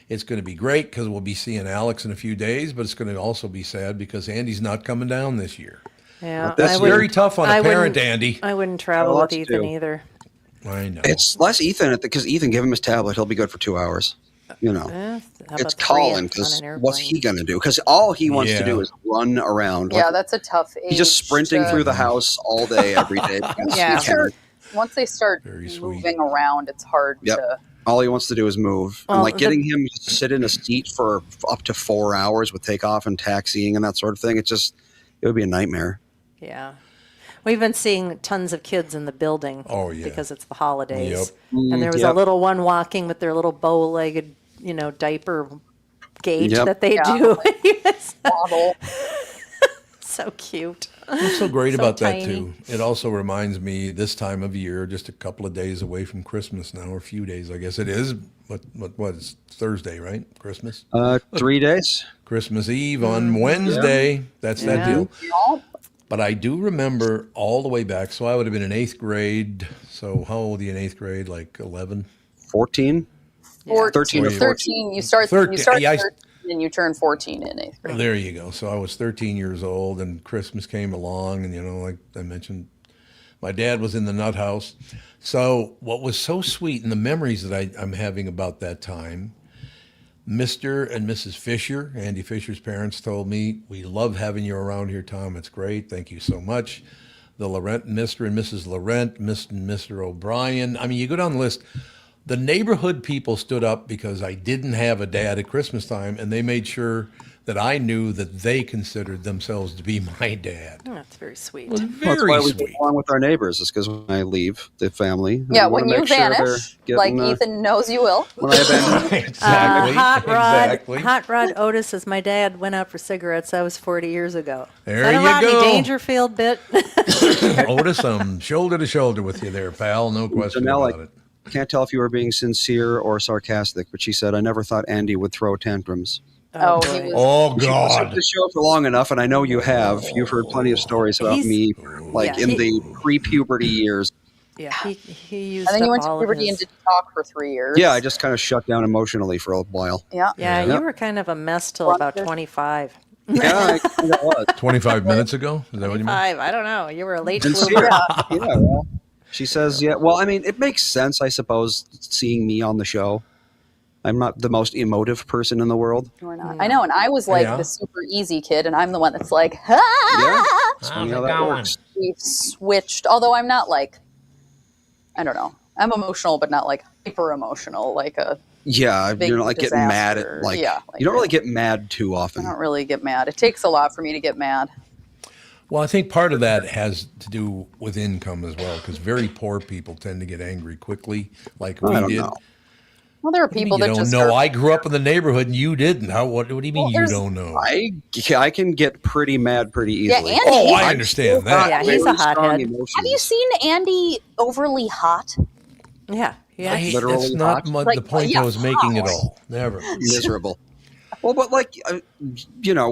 It's going to be great because we'll be seeing Alex in a few days, but it's going to also be sad because Andy's not coming down this year. Yeah, That's I Very wouldn't- tough on I a parent, wouldn't- Andy. I wouldn't travel Well, with let's Ethan do. either. I know. it's less Ethan because Ethan, give him his tablet, he'll be good for 2 hours. How about It's 3 Colin on because an airplane? what's he gonna do? Because all he wants to Yeah. do is run around. Yeah, Like, that's a tough age. he's just sprinting to- through the house all day, every day. because Yeah. he can. Once they start Very sweet. moving around, it's hard Yep. to. All he wants to do is move. Well, And like the- getting him to sit in a seat for up to 4 hours with takeoff and taxiing and that sort of thing, it would be a nightmare. Yeah. We've been seeing tons of kids in the building. Oh, yeah. Because it's the holidays. Yep. And there was Yep. a little one walking with their little bow-legged, diaper gait Yep. that they Yeah. do. It's Model. so cute. What's so great So about that tiny. too? It also reminds me this time of year, just a couple of days away from Christmas now, or a few days, I guess it is. What? It's Thursday, right? Christmas. 3 days. Christmas Eve on Wednesday. That's that Yeah. deal. Yup. But I do remember all the way back. So I would have been in 8th grade. So how old are you in 8th grade? Like 11? 14. 13 or 14. 13. You start 13, 13 yeah, and you turn 14 in 8th grade. There you go. So I was 13 years old, and Christmas came along, and like I mentioned, my dad was in the nut house. So what was so sweet, and the memories that I'm having about that time, Mr. and Mrs. Fisher, Andy Fisher's parents, told me, "We love having you around here, Tom. It's great. Thank you so much." The Laurent, Mr. and Mrs. Laurent, Mr. and Mr. O'Brien. I mean, you go down the list. The neighborhood people stood up because I didn't have a dad at Christmas time, and they made sure that I knew that they considered themselves to be my dad. Oh, that's very sweet. It was That's very why we sweet. get along with our neighbors. Is because when I leave the family, Yeah, we wanna when you make sure they're vanish, like getting, Ethan knows you will. when I abandon Exactly. Hot exactly. Rod Otis says, my dad went out for cigarettes. That was 40 years ago. There Is that a you Rodney go. Dangerfield bit? Otis, I'm shoulder to shoulder with you there, pal. No question Janelle, about it. I can't tell if you were being sincere or sarcastic, but she said, "I never thought Andy would throw tantrums." Oh, boy. he was. Oh, You've listened to God. the show for long enough, and I know you have. You've heard plenty of stories about He's- me, like yeah, in he- the pre-puberty years. Yeah, he used And then you up went to all of puberty his... and didn't talk for 3 years. Yeah, I just kind of shut down emotionally for a while. Yeah. Yeah, Yeah. you were kind of a mess till about 25. Yeah, I kind of was. 25 minutes ago? Is that what you mean? 25, I don't know. You were a late Sincere. bloomer. Yeah, well, she says, yeah. Well, I mean, it makes sense, I suppose, seeing me on the show. I'm not the most emotive person in the world. We're not. I know, and I was like Yeah. the super easy kid, and I'm the one that's like, ah! Yeah, it's funny how that works. We've switched. Although I'm not like, I don't know. I'm emotional, but not like hyper emotional, like a. Yeah, Big you're not like getting mad disaster. at like, Yeah, like you don't really really. get mad too I often. don't really get mad. It takes a lot for me to get mad. Well, I think part of that has to do with income as well, because very poor people tend to get angry quickly, like we I don't did. know. Well, there are What do you people mean that you don't just know. are- I grew up in the neighborhood and you didn't. What do you mean Well, you there's- don't know? I can get pretty mad pretty Yeah, easily. Andy. Oh, I I'm understand Yeah, that. he's a Very strong hothead. emotions. Have you seen Andy overly hot? Yeah, yeah. Literally That's not hot? the point I was making at hot. all. Never. Miserable? Well, but like,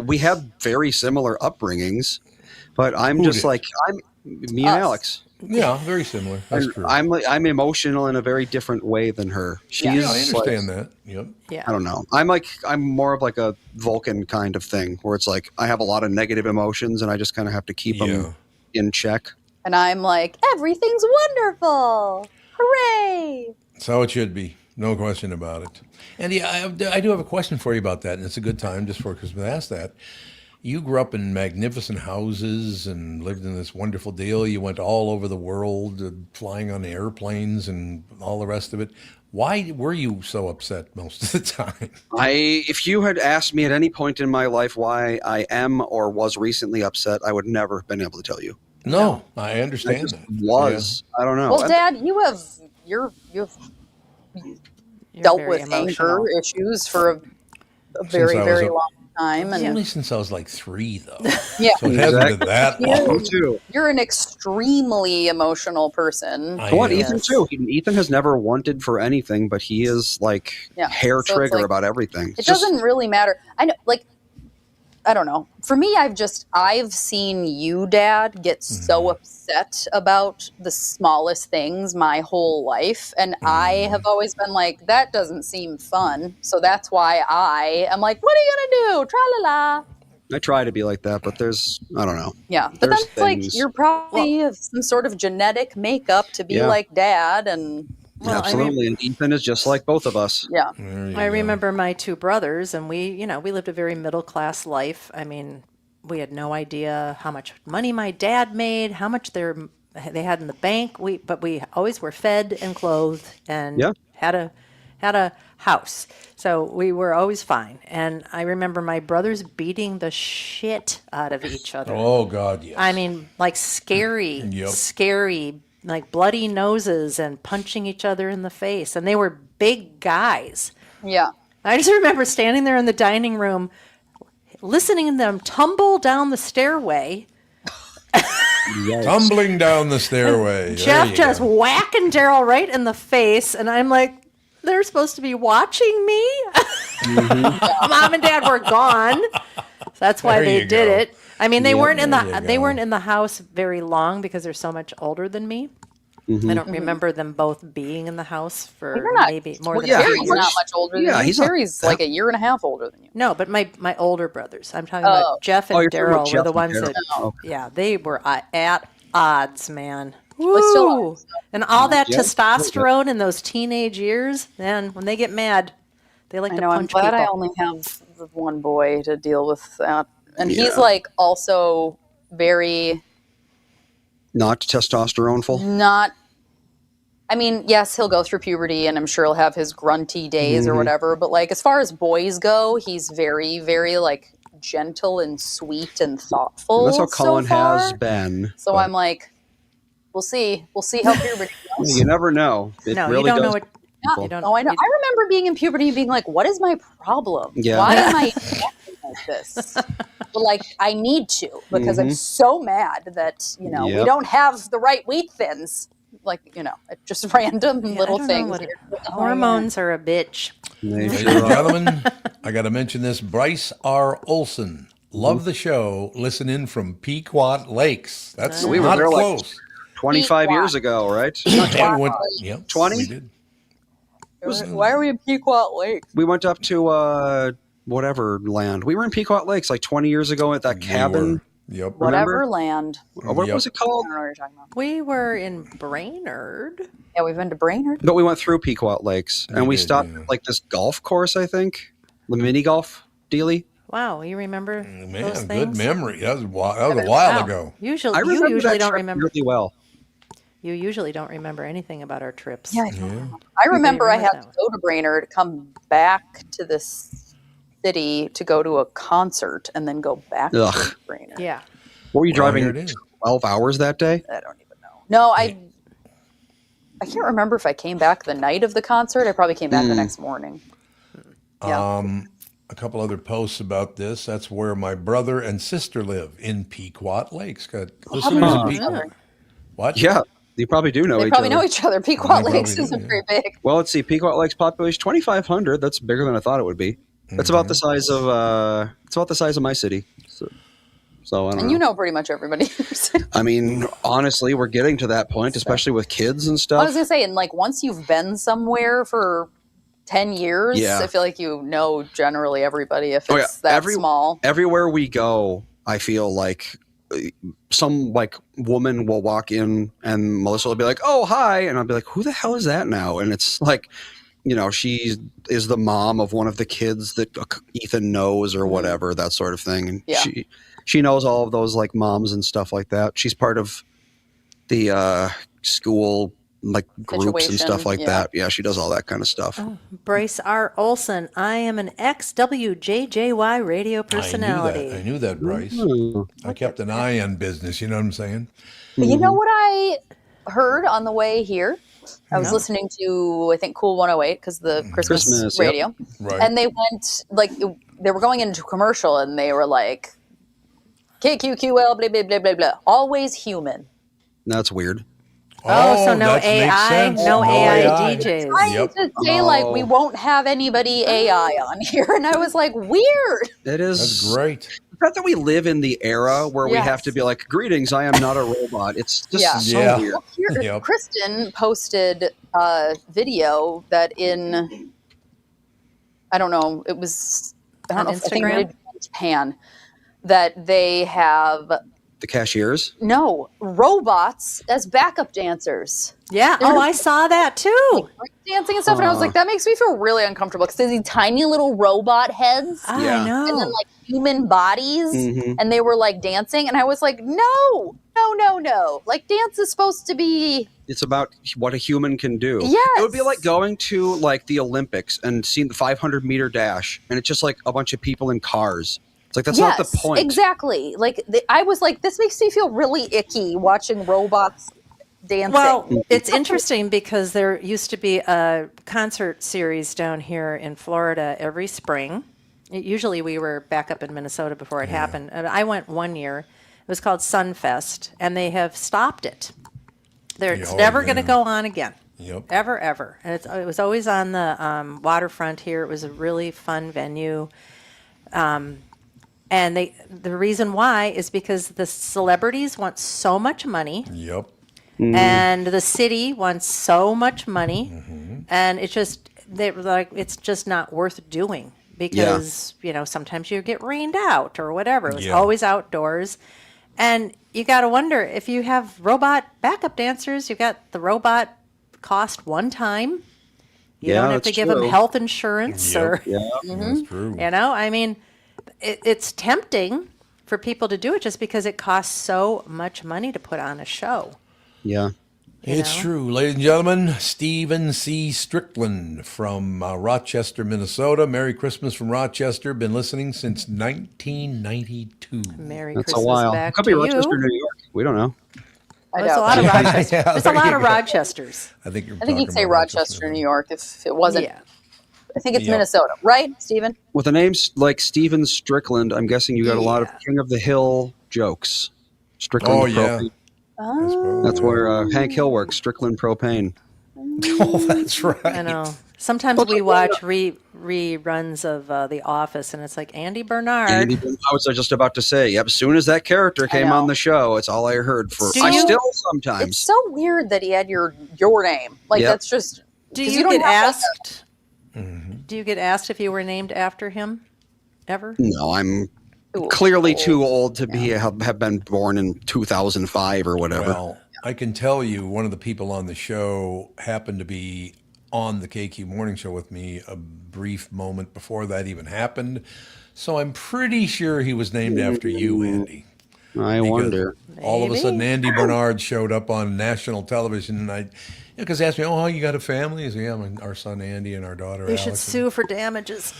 we had very similar upbringings, but I'm Who just did? like me and Us. Alex. Yeah, very similar. That's And true. I'm emotional in a very different way than her. She's Yeah. Yeah, I understand like, that. Yep. Yeah. I don't know. I'm more of like a Vulcan kind of thing, where it's like I have a lot of negative emotions, and I just kind of have to keep Yeah. them in check. And I'm like, everything's wonderful. Hooray. That's how it should be. No question about it. Andy, I do have a question for you about that, and it's a good time just for Christmas to ask that. You grew up in magnificent houses and lived in this wonderful deal. You went all over the world, flying on airplanes and all the rest of it. Why were you so upset most of the time? If you had asked me at any point in my life why I am or was recently upset, I would never have been able to tell you. No, I I understand just that. was. I don't know. Well, Dad, you've You're dealt very with emotional. anger issues for a very, I was very a- long time. And Only since I was like 3, though. yeah, So it hasn't been that Yeah. long. Me too. you're an extremely emotional person. I Go on, am. Ethan too. Ethan has never wanted for anything, but he is like Yeah. hair So it's trigger like- about everything. It doesn't really matter. I know, like, I don't know. For me, I've seen you, Dad, get so upset about the smallest things my whole life. And I have always been like, that doesn't seem fun. So that's why I am like, what are you going to do? Tra-la-la. I try to be like that, but I don't know. Yeah. But There's that's like, things- you're probably have some sort of genetic makeup to be Yeah. like Dad. And Well, I Absolutely. And Ethan is just like both of us. yeah. There you I go. remember my two brothers, and we lived a very middle class life. I mean, we had no idea how much money my dad made, how much they had in the bank. But we always were fed and clothed, and Yeah. had a house, so we were always fine. And I remember my brothers beating the shit out of each other. Oh, God, yes. I mean, like scary, Yep. scary, like bloody noses and punching each other in the face. And they were big guys. Yeah. I just remember standing there in the dining room, listening to them tumble down the stairway. Yes. Tumbling down the stairway. There Jeff you just go. whacking Daryl right in the face, and I'm like, they're supposed to be watching me. Mom and Dad were gone. So that's why There they you did go. it. I mean, they weren't in there you they go. weren't in the house very long because they're so much older than me. I don't remember them both being in the house for You're not- maybe more Well, than yeah, a few Terry's years. not much older than Yeah, you. he's not Terry's that- like a year and a half older than you. No, but my older brothers. I'm talking Oh. about Jeff and Oh, you're talking about Daryl were Jeff the and ones Daryl. that. Oh. Yeah, they were at odds, man. They still are, Woo! And all that Yeah. testosterone in those teenage years, man, when they get mad, they like I to know. I'm punch glad people. I only have the one boy to deal with that, and he's Yeah. like also very Not testosterone-ful. not. I mean, yes, he'll go through puberty, and I'm sure he'll have his grunty days or whatever. But like, as far as boys go, he's very, very like gentle and sweet and thoughtful. That's how Colin so far. has been. So but I'm like, we'll see how puberty goes. you never know. It No, really you don't does know what. Yeah. You don't. Oh, I know. you- I remember being in puberty and being like, "What is my problem? Yeah. Why am I acting like this?" But like, I need to because I'm so mad that we Yep. don't have the right wheat thins. Like just random I little don't know things. what You're like, "Oh, hormones are a bitch. They Ladies sure and are. gentlemen, I got to mention this. Bryce R. Olson. Love the show. Listen in from Pequot Lakes. That's We were not there like close. 25 years ago, right? And went, yep, 20? we did. Why are we in Pequot Lake? We went up to whatever land. We were in Pequot Lakes like 20 years ago at that We cabin. were. Yep. Whatever Remember? land. What Yep. was it I called? don't know what you're talking about. We were in Brainerd. Yeah, we've been to Brainerd. But we went through Pequot Lakes and we did, stopped yeah. at like this golf course, I think. The mini golf dealie. Wow, you remember Man, those good things? memory. That was a while Wow. ago. Usually, I you remember usually that don't trip remember. really well. You usually don't remember anything about our trips. Yeah, I remember I remember had that to go to Brainerd, come back to this city to go to a concert, and then go back Ugh. to Brainerd. Yeah. What were you Well, driving here it is. 12 hours that day? I don't even know. No, I can't remember if I came back the night of the concert. I probably came back the next morning. Yeah. A couple other posts about this. That's where my brother and sister live in Pequot Lakes. Got listeners in Pequot. What? Yeah, you probably do know They each probably other. know each other. Pequot They Lakes probably isn't do, very big. Well, let's see. Pequot Lakes population 2,500. That's bigger than I thought it would be. That's about the size of it's about the size of my city. So I don't And know. you know pretty much everybody. I mean, honestly, we're getting to that point, especially with kids and I was stuff. gonna say, and like once you've been somewhere for 10 years, Yeah. I feel like you know generally everybody if it's Oh, yeah. that small. Everywhere we go, I feel like some like woman will walk in and Melissa will be like, "Oh, hi," and I'll be like, "Who the hell is that now?" And it's like, she is the mom of one of the kids that Ethan knows or whatever, that sort of thing. And Yeah. she knows all of those like moms and stuff like that. She's part of the school like groups and Situation, stuff like yeah. that. Yeah, she does all that kind of stuff. Bryce R. Olson. I am an ex-WJJY radio personality. I knew that, Bryce. Hmm. I kept an eye on business. You know what I'm saying? But you know what I heard on the way here? I was listening to, I think, Cool 108 because the Christmas yep. radio. Right. And they went, they were going into commercial and they were like, KQQL, blah, blah, blah, blah, blah. Always human. That's weird. Oh, so no that makes AI, sense. no AI DJs. Trying Yep. to say, we won't have anybody AI on here. And I was like, weird. It is. That's great. The fact that we live in the era where we Yes. have to be like, "Greetings, I am not a robot." It's just Yeah. so Yeah. weird. Here, Yep. Kristyn posted a video that I don't know, it was, I don't On know, I think Instagram? it was Japan, that they have, The cashiers. robots as backup dancers. Yeah. Oh, I saw that too. Dancing and stuff, and I was like, that makes me feel really uncomfortable because these tiny little robot heads Yeah. I know. and then human bodies, and they were dancing, and I was like, no. Like, dance is supposed to be. It's about what a human can do. Yes. It would be like going to the Olympics and seeing the 500-meter dash, and it's just like a bunch of people in cars. It's like, that's not the point. Exactly. I was like, this makes me feel really icky watching robots dancing. Well, it's interesting because there used to be a concert series down here in Florida every spring. Usually we were back up in Minnesota before it happened. And I went one year. It was called Sunfest, and they have stopped it. It's never going to go on again. Yep. Ever. And it was always on the waterfront here. It was a really fun venue. And the reason why is because the celebrities want so much money. Yep. And the city wants so much money, and it's just it's just not worth doing because sometimes you get rained out or whatever. It was always outdoors, and you got to wonder if you have robot backup dancers. You got the robot cost one time. You don't have to give them health insurance or That's true. I mean, it's tempting for people to do it just because it costs so much money to put on a show. Yeah. It's true. Ladies and gentlemen, Stephen C. Strickland from Rochester, Minnesota. Merry Christmas from Rochester. Been listening since 1992. Merry That's Christmas a while. back Could to be Rochester, you. New York. We don't know. There's a lot of Rochester. Yeah, There's a there lot you of go. Rochesters. I think you'd say Rochester, New York, if it wasn't. Yeah. I think it's Yep. Minnesota, right, Stephen? With a name like Stephen Strickland, I'm guessing you got a lot of King of the Hill jokes. Strickland Oh, yeah. Propane. Oh. That's where Hank Hill works, Strickland Propane. Oh, that's right. I know. Sometimes we watch reruns of The Office, and it's like Andy Bernard. I was just about to say, yep, as soon as that character came on the show, it's all I heard for. Do I you- still sometimes. It's so weird that he had your name. Like, Yep. that's just. Do 'cause you don't get have that. asked? Do you get asked if you were named after him? Ever? No, I'm clearly too old to be have been born in 2005 or whatever. Well, I can tell you one of the people on the show happened to be on the KQ Morning Show with me a brief moment before that even happened. So I'm pretty sure he was named after you, Andy. I wonder. All of a sudden, Maybe. Andy Bernard showed up on national television, and because they asked me, "Oh, you got a family?" I said, "Yeah, our son Andy and our daughter You Alex." should sue for damages.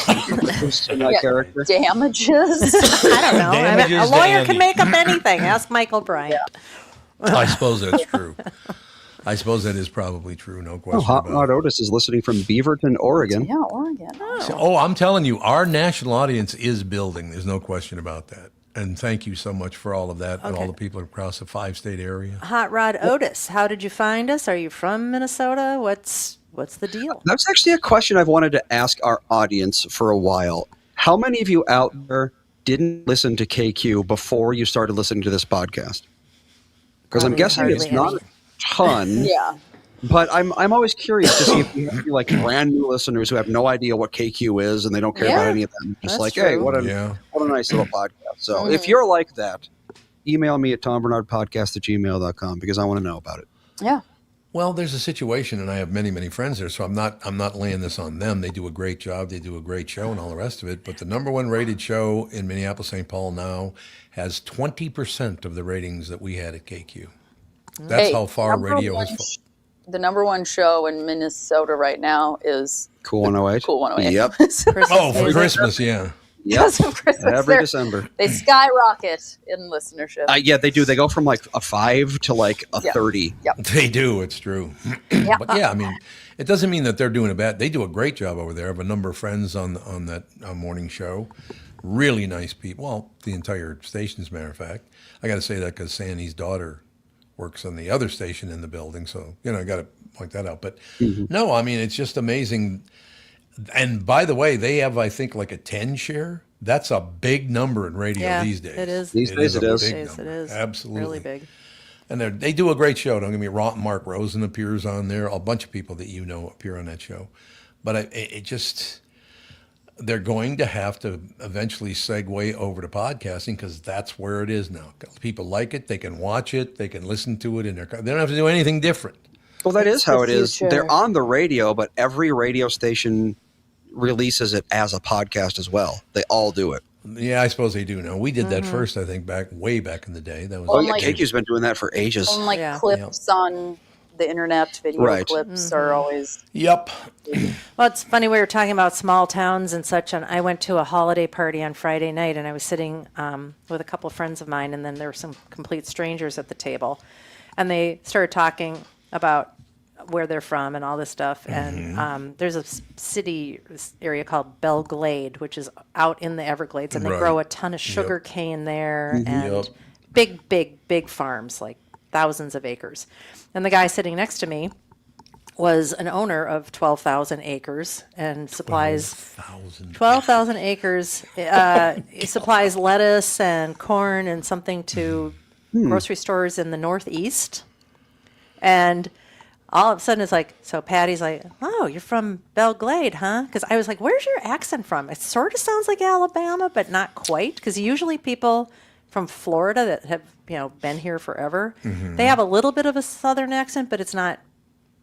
That character. Damages. I don't know. I mean, a Damages to lawyer Andy. can make up anything. Ask Michael Bryant. I suppose that's true. I suppose that is probably true. No question Hot about Rod it. Otis is listening from Beaverton, Oregon. Yeah, Oregon. Oh, I'm telling you, our national audience is building. There's no question about that. And thank you so much for all of that and all the people across the 5-state area. Hot Rod Otis, how did you find us? Are you from Minnesota? What's the deal? That's actually a question I've wanted to ask our audience for a while. How many of you out there didn't listen to KQ before you started listening to this podcast? Because I'm Probably guessing it's hardly not any. a ton. Yeah. But I'm always curious to see if you have like brand new listeners who have no idea what KQ is and they don't care about Yeah, any of them. Just that's like, hey, true. what a nice little podcast. So if you're like that, email me at tombernardpodcast@gmail.com because I want to know about it. Yeah. Well, there's a situation, and I have many, many friends there, so I'm not laying this on them. They do a great job. They do a great show and all the rest of it. But the number one rated show in Minneapolis, St. Paul now has 20% of the ratings that we had at KQ. That's Hey, how far number radio one has. The number one show in Minnesota right now is Cool 108. Cool 108. Yep. Oh, for music. Christmas, yeah. Yep. Because of Christmas. Every December. They skyrocket in listenership. Yeah, they do. They go from like a 5 to like a 30. They do. It's true. Yeah. But yeah, I mean, it doesn't mean that they're doing a bad. They do a great job over there. I have a number of friends on that morning show. Really nice people. Well, the entire station, as a matter of fact. I got to say that because Sandy's daughter works on the other station in the building, so I got to point that out. But no, I mean, it's just amazing. And by the way, they have, I think, like a 10 share. That's a big number in radio Yeah, these days. it is. These days it a is. big It is. number. It is. Absolutely. Really big. And they do a great show. Don't get me wrong. Mark Rosen appears on there. A bunch of people that you know appear on that show. But it just, they're going to have to eventually segue over to podcasting because that's where it is now. People like it. They can watch it. They can listen to it in their car. They don't have to do anything different. Well, that is how the it is. future. They're on the radio, but every radio station releases it as a podcast as well. They all do it. Yeah, I suppose they do now. We did that first, I think, way back in the day. That was Oh, yeah, like- KQ's been doing that for ages. And like Yeah. clips on the internet, video Right. clips are always. Yep. Well, it's funny. We were talking about small towns and such, and I went to a holiday party on Friday night, and I was sitting with a couple of friends of mine, and then there were some complete strangers at the table. And they started talking about where they're from and all this stuff. And there's a city area called Belle Glade, which is out in the Everglades, and they grow a ton of sugar cane there and big farms, like thousands of acres. And the guy sitting next to me was an owner of 12,000 acres and supplies 12,000 acres. He supplies lettuce and corn and something to grocery stores in the Northeast. And all of a sudden it's like, so Patty's like, oh, you're from Belle Glade, huh? Because I was like, where's your accent from? It sort of sounds like Alabama, but not quite. Because usually people from Florida that have, been here forever, they have a little bit of a Southern accent, but it's not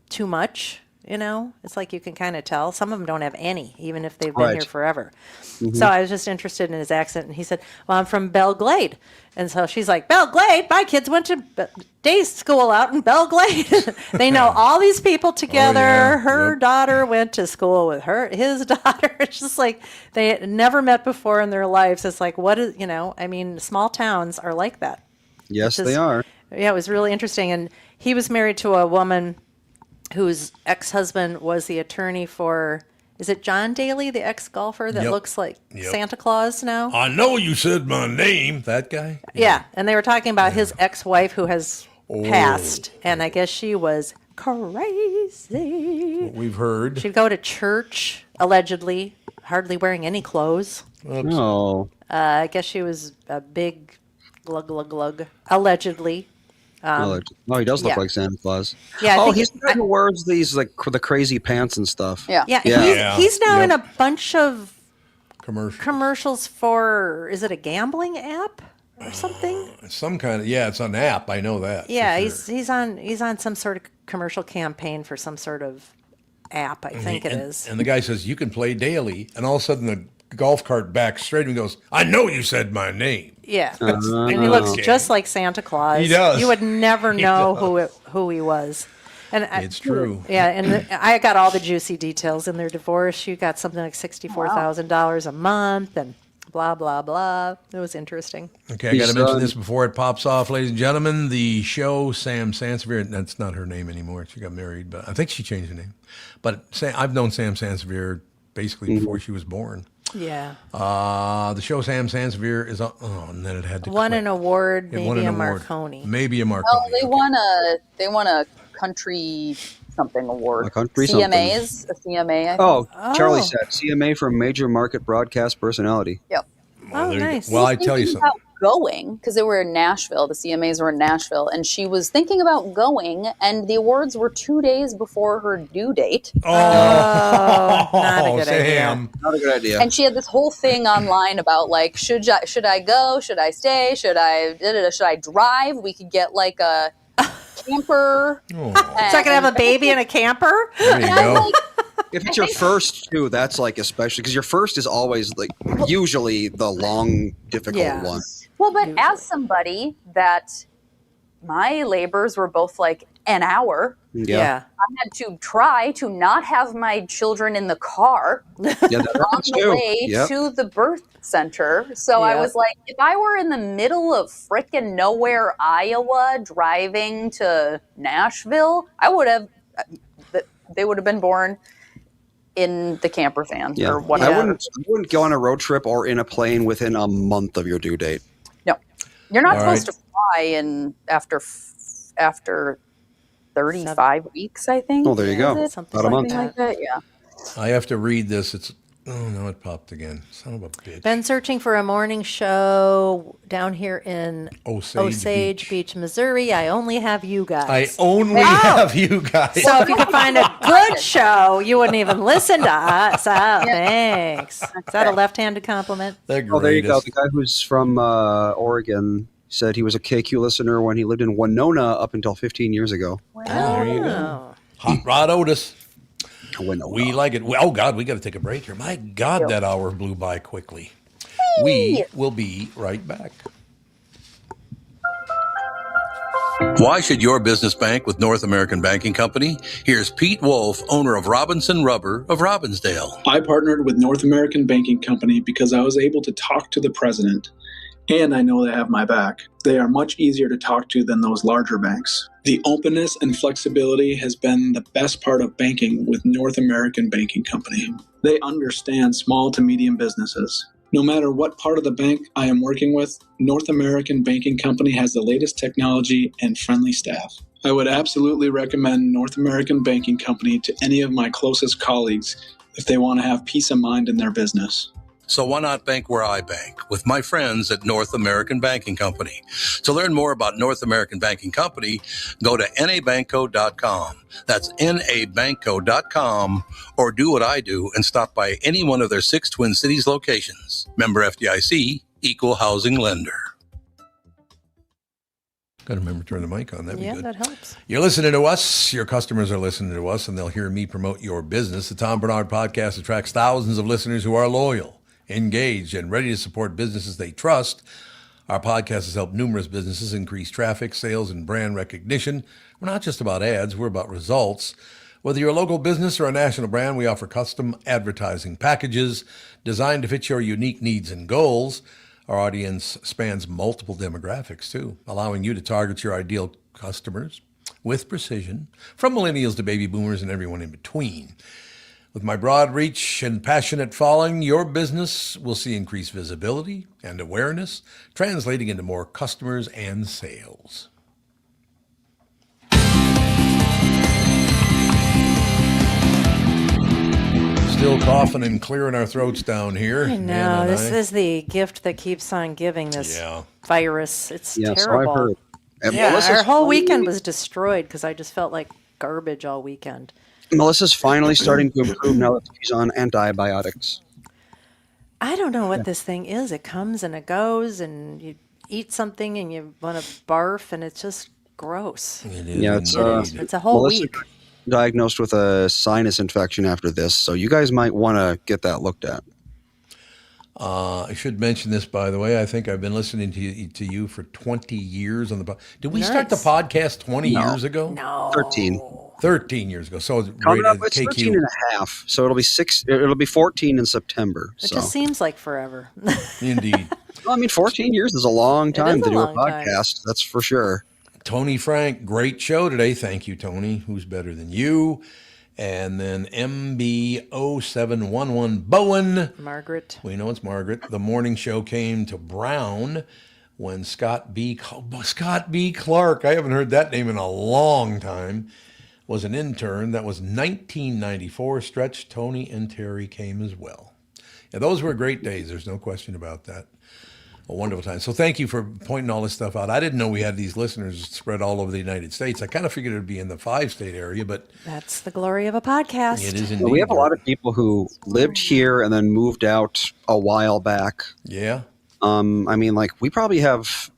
too much. It's like you can kind of tell. Some of them don't have any, even if they've been here forever. So I was just interested in his accent, and he said, well, I'm from Belle Glade. And so she's like, Belle Glade? My kids went to day school out in Belle Glade. They know all these people together. Her daughter went to school with his daughter. It's just like they had never met before in their lives. It's like, what is, small towns are like that. Yes, they are. Yeah, it was really interesting. And he was married to a woman whose ex-husband was the attorney for, is it John Daly, the ex-golfer that looks like Santa Claus now? I know you said my name. That guy? Yeah, and they were talking about his ex-wife who has passed, and I guess she was crazy. What we've heard. She'd go to church, allegedly, hardly wearing any clothes. No. I guess she was a big glug, allegedly. He does look like Santa Claus. Yeah, I think he's the guy who wears these like the crazy pants and stuff. Yeah. He's now in a bunch of commercials for, is it a gambling app or something? Some kind of, it's an app. I know that. Yeah, he's on some sort of commercial campaign for some sort of app. I think it is. And the guy says you can play daily, and all of a sudden the golf cart backs straight and goes, I know you said my name. Yeah, and he looks just like Santa Claus. He does. You would never know who he was. And it's true. Yeah, and I got all the juicy details in their divorce. She got something like $64,000 a month, and blah blah blah. It was interesting. Okay, I got to mention this before it pops off, ladies and gentlemen. The show Sam Sansevier, that's not her name anymore. She got married, but I think she changed her name. But I've known Sam Sansevier basically before she was born. Yeah. The show Sam Sansevier is and then it had to won quit. an award, maybe a award. Marconi. Maybe a Marconi. Oh, they won a country something award. A country CMAs, something. a CMA. I think. Charlie said CMA for Major Market Broadcast Personality. Yep. Well, nice. Well, I tell you something. About going, because they were in Nashville. The CMAs were in Nashville, and she was thinking about going, and the awards were 2 days before her due date. Not a good idea. Not a good idea. And she had this whole thing online about like, should I go? Should I stay? Should I drive? We could get like a camper. So I could have a baby in a camper? There you go. If it's your first too, that's like especially because your first is always like usually the long, difficult one. Well, but as somebody that my labors were both like an hour. Yeah. I had to try to not have my children in the car on the way to the birth center. So I was like, if I were in the middle of frickin' nowhere, Iowa, driving to Nashville, they would have been born in the camper van or whatever. I wouldn't go on a road trip or in a plane within a month of your due date. No, you're not supposed to fly in after 35 weeks, I think. Oh, there you go. Something About a month. like that. Yeah. I have to read this. It popped again. Son of a bitch. Been searching for a morning show down here in Osage Beach, Missouri. I only have you guys. I only have you guys. So if you could find a good show, you wouldn't even listen to us. Oh, thanks. Is that a left-handed compliment? The Oh, there you go. greatest. The guy who's from Oregon said he was a KQ listener when he lived in Winona up until 15 years ago. There you go. Hot Rod Otis. Winona. We like it. Oh, God, we got to take a break here. My God, that hour blew by quickly. We will be right back. Why should your business bank with North American Banking Company? Here's Pete Wolf, owner of Robinson Rubber of Robbinsdale. I partnered with North American Banking Company because I was able to talk to the president And I know they have my back. They are much easier to talk to than those larger banks. The openness and flexibility has been the best part of banking with North American Banking Company. They understand small to medium businesses. No matter what part of the bank I am working with, North American Banking Company has the latest technology and friendly staff. I would absolutely recommend North American Banking Company to any of my closest colleagues if they want to have peace of mind in their business. So why not bank where I bank, with my friends at North American Banking Company? To learn more about North American Banking Company, go to nabankco.com. That's nabankco.com, or do what I do and stop by any one of their 6 Twin Cities locations. Member FDIC, Equal Housing Lender. Got to remember to turn the mic on. That'd be good. Yeah, that helps. You're listening to us. Your customers are listening to us, and they'll hear me promote your business. The Tom Bernard Podcast attracts thousands of listeners who are loyal, engaged, and ready to support businesses they trust. Our podcast has helped numerous businesses increase traffic, sales, and brand recognition. We're not just about ads, we're about results. Whether you're a local business or a national brand, we offer custom advertising packages designed to fit your unique needs and goals. Our audience spans multiple demographics, too, allowing you to target your ideal customers with precision, from millennials to baby boomers and everyone in between. With my broad reach and passionate following, your business will see increased visibility and awareness, translating into more customers and sales. Still coughing and clearing our throats down here. I know. This is the gift that keeps on giving, this virus. It's terrible. So I've heard. Yeah, our whole weekend was destroyed because I just felt like garbage all weekend. Melissa's finally starting to improve now that she's on antibiotics. I don't know what this thing is. It comes and it goes, and you eat something and you want to barf, and it's just gross. It is. Yeah, it's a whole Melissa week. diagnosed with a sinus infection after this, so you guys might want to get that looked at. I should mention this, by the way. I think I've been listening to you for 20 years on the Did we start the podcast 20 years ago? No. 13 years ago. So coming up, it's 13 and a half. So it'll be 14 in September. It just seems like forever. Indeed. Well, I mean, 14 years is a long time to do a podcast. Time. That's for sure. Tony Frank, great show today. Thank you, Tony. Who's better than you? And then MB0711 Bowen. Margaret. We know it's Margaret. The morning show came to Brown when Scott B. Clark, I haven't heard that name in a long time, was an intern. That was 1994. Stretch, Tony, and Terry came as well. Yeah, those were great days. There's no question about that. A wonderful time. So thank you for pointing all this stuff out. I didn't know we had these listeners spread all over the United States. I kind of figured it would be in the 5-state area, but that's the glory of a podcast. It is indeed. We have a lot of people who lived here and then moved out a while back. Yeah. I mean, like, we probably have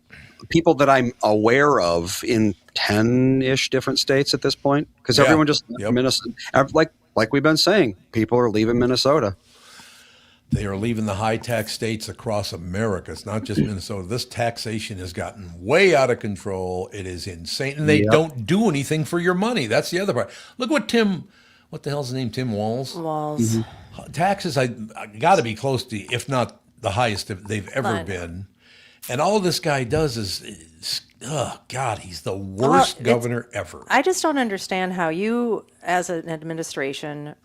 people that I'm aware of in 10-ish different states at this point, because everyone just left Minnesota. Like we've been saying, people are leaving Minnesota. They are leaving the high-tax states across America. It's not just Minnesota. This taxation has gotten way out of control. It is insane. And they don't do anything for your money. That's the other part. Look what the hell's his name? Tim Walz? Walz. Mm-hmm. Taxes, I got to be close to, if not the highest they've ever been. And all this guy does is oh, God, he's the worst governor ever. I just don't understand how you, as an administration,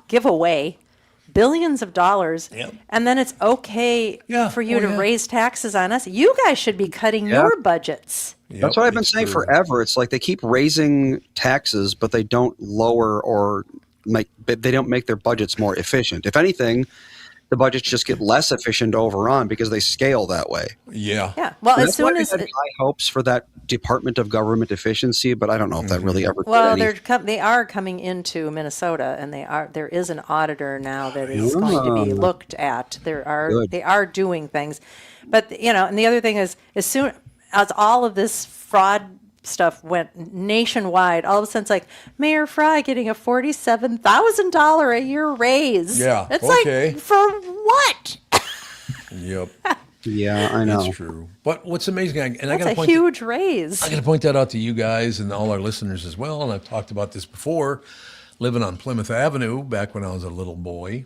give away billions of dollars, and then it's okay for you to raise taxes on us. You guys should be cutting your budgets. That's what I've been saying forever. It's like they keep raising taxes, but they don't lower or they don't make their budgets more efficient. If anything, the budgets just get less efficient over because they scale that way. Yeah. Well, as soon as I had high hopes for that Department of Government Efficiency, but I don't know if that really ever. Well, they are coming into Minnesota, and there is an auditor now that is going to be looked at. They are doing things, but and the other thing is, as soon as all of this fraud stuff went nationwide, all of a sudden it's like Mayor Fry getting a $47,000 a year raise. Yeah, it's like, for what? Yep. Yeah, I know. It's true. But what's amazing, that's a huge raise. I got to point that out to you guys and all our listeners as well. And I've talked about this before. Living on Plymouth Avenue back when I was a little boy,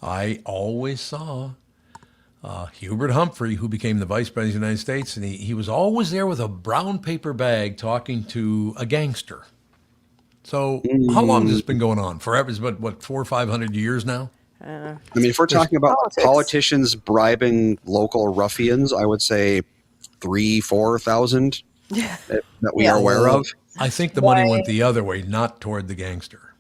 I always saw Hubert Humphrey, who became the vice president of the United States, and he was always there with a brown paper bag talking to a gangster. So how long has this been going on? Forever? It's been, what, 400 or 500 years now? I mean, if we're talking about politicians bribing local ruffians, I would say 3,000-4,000 that we are aware of. I think the money went the other way, not toward the gangster.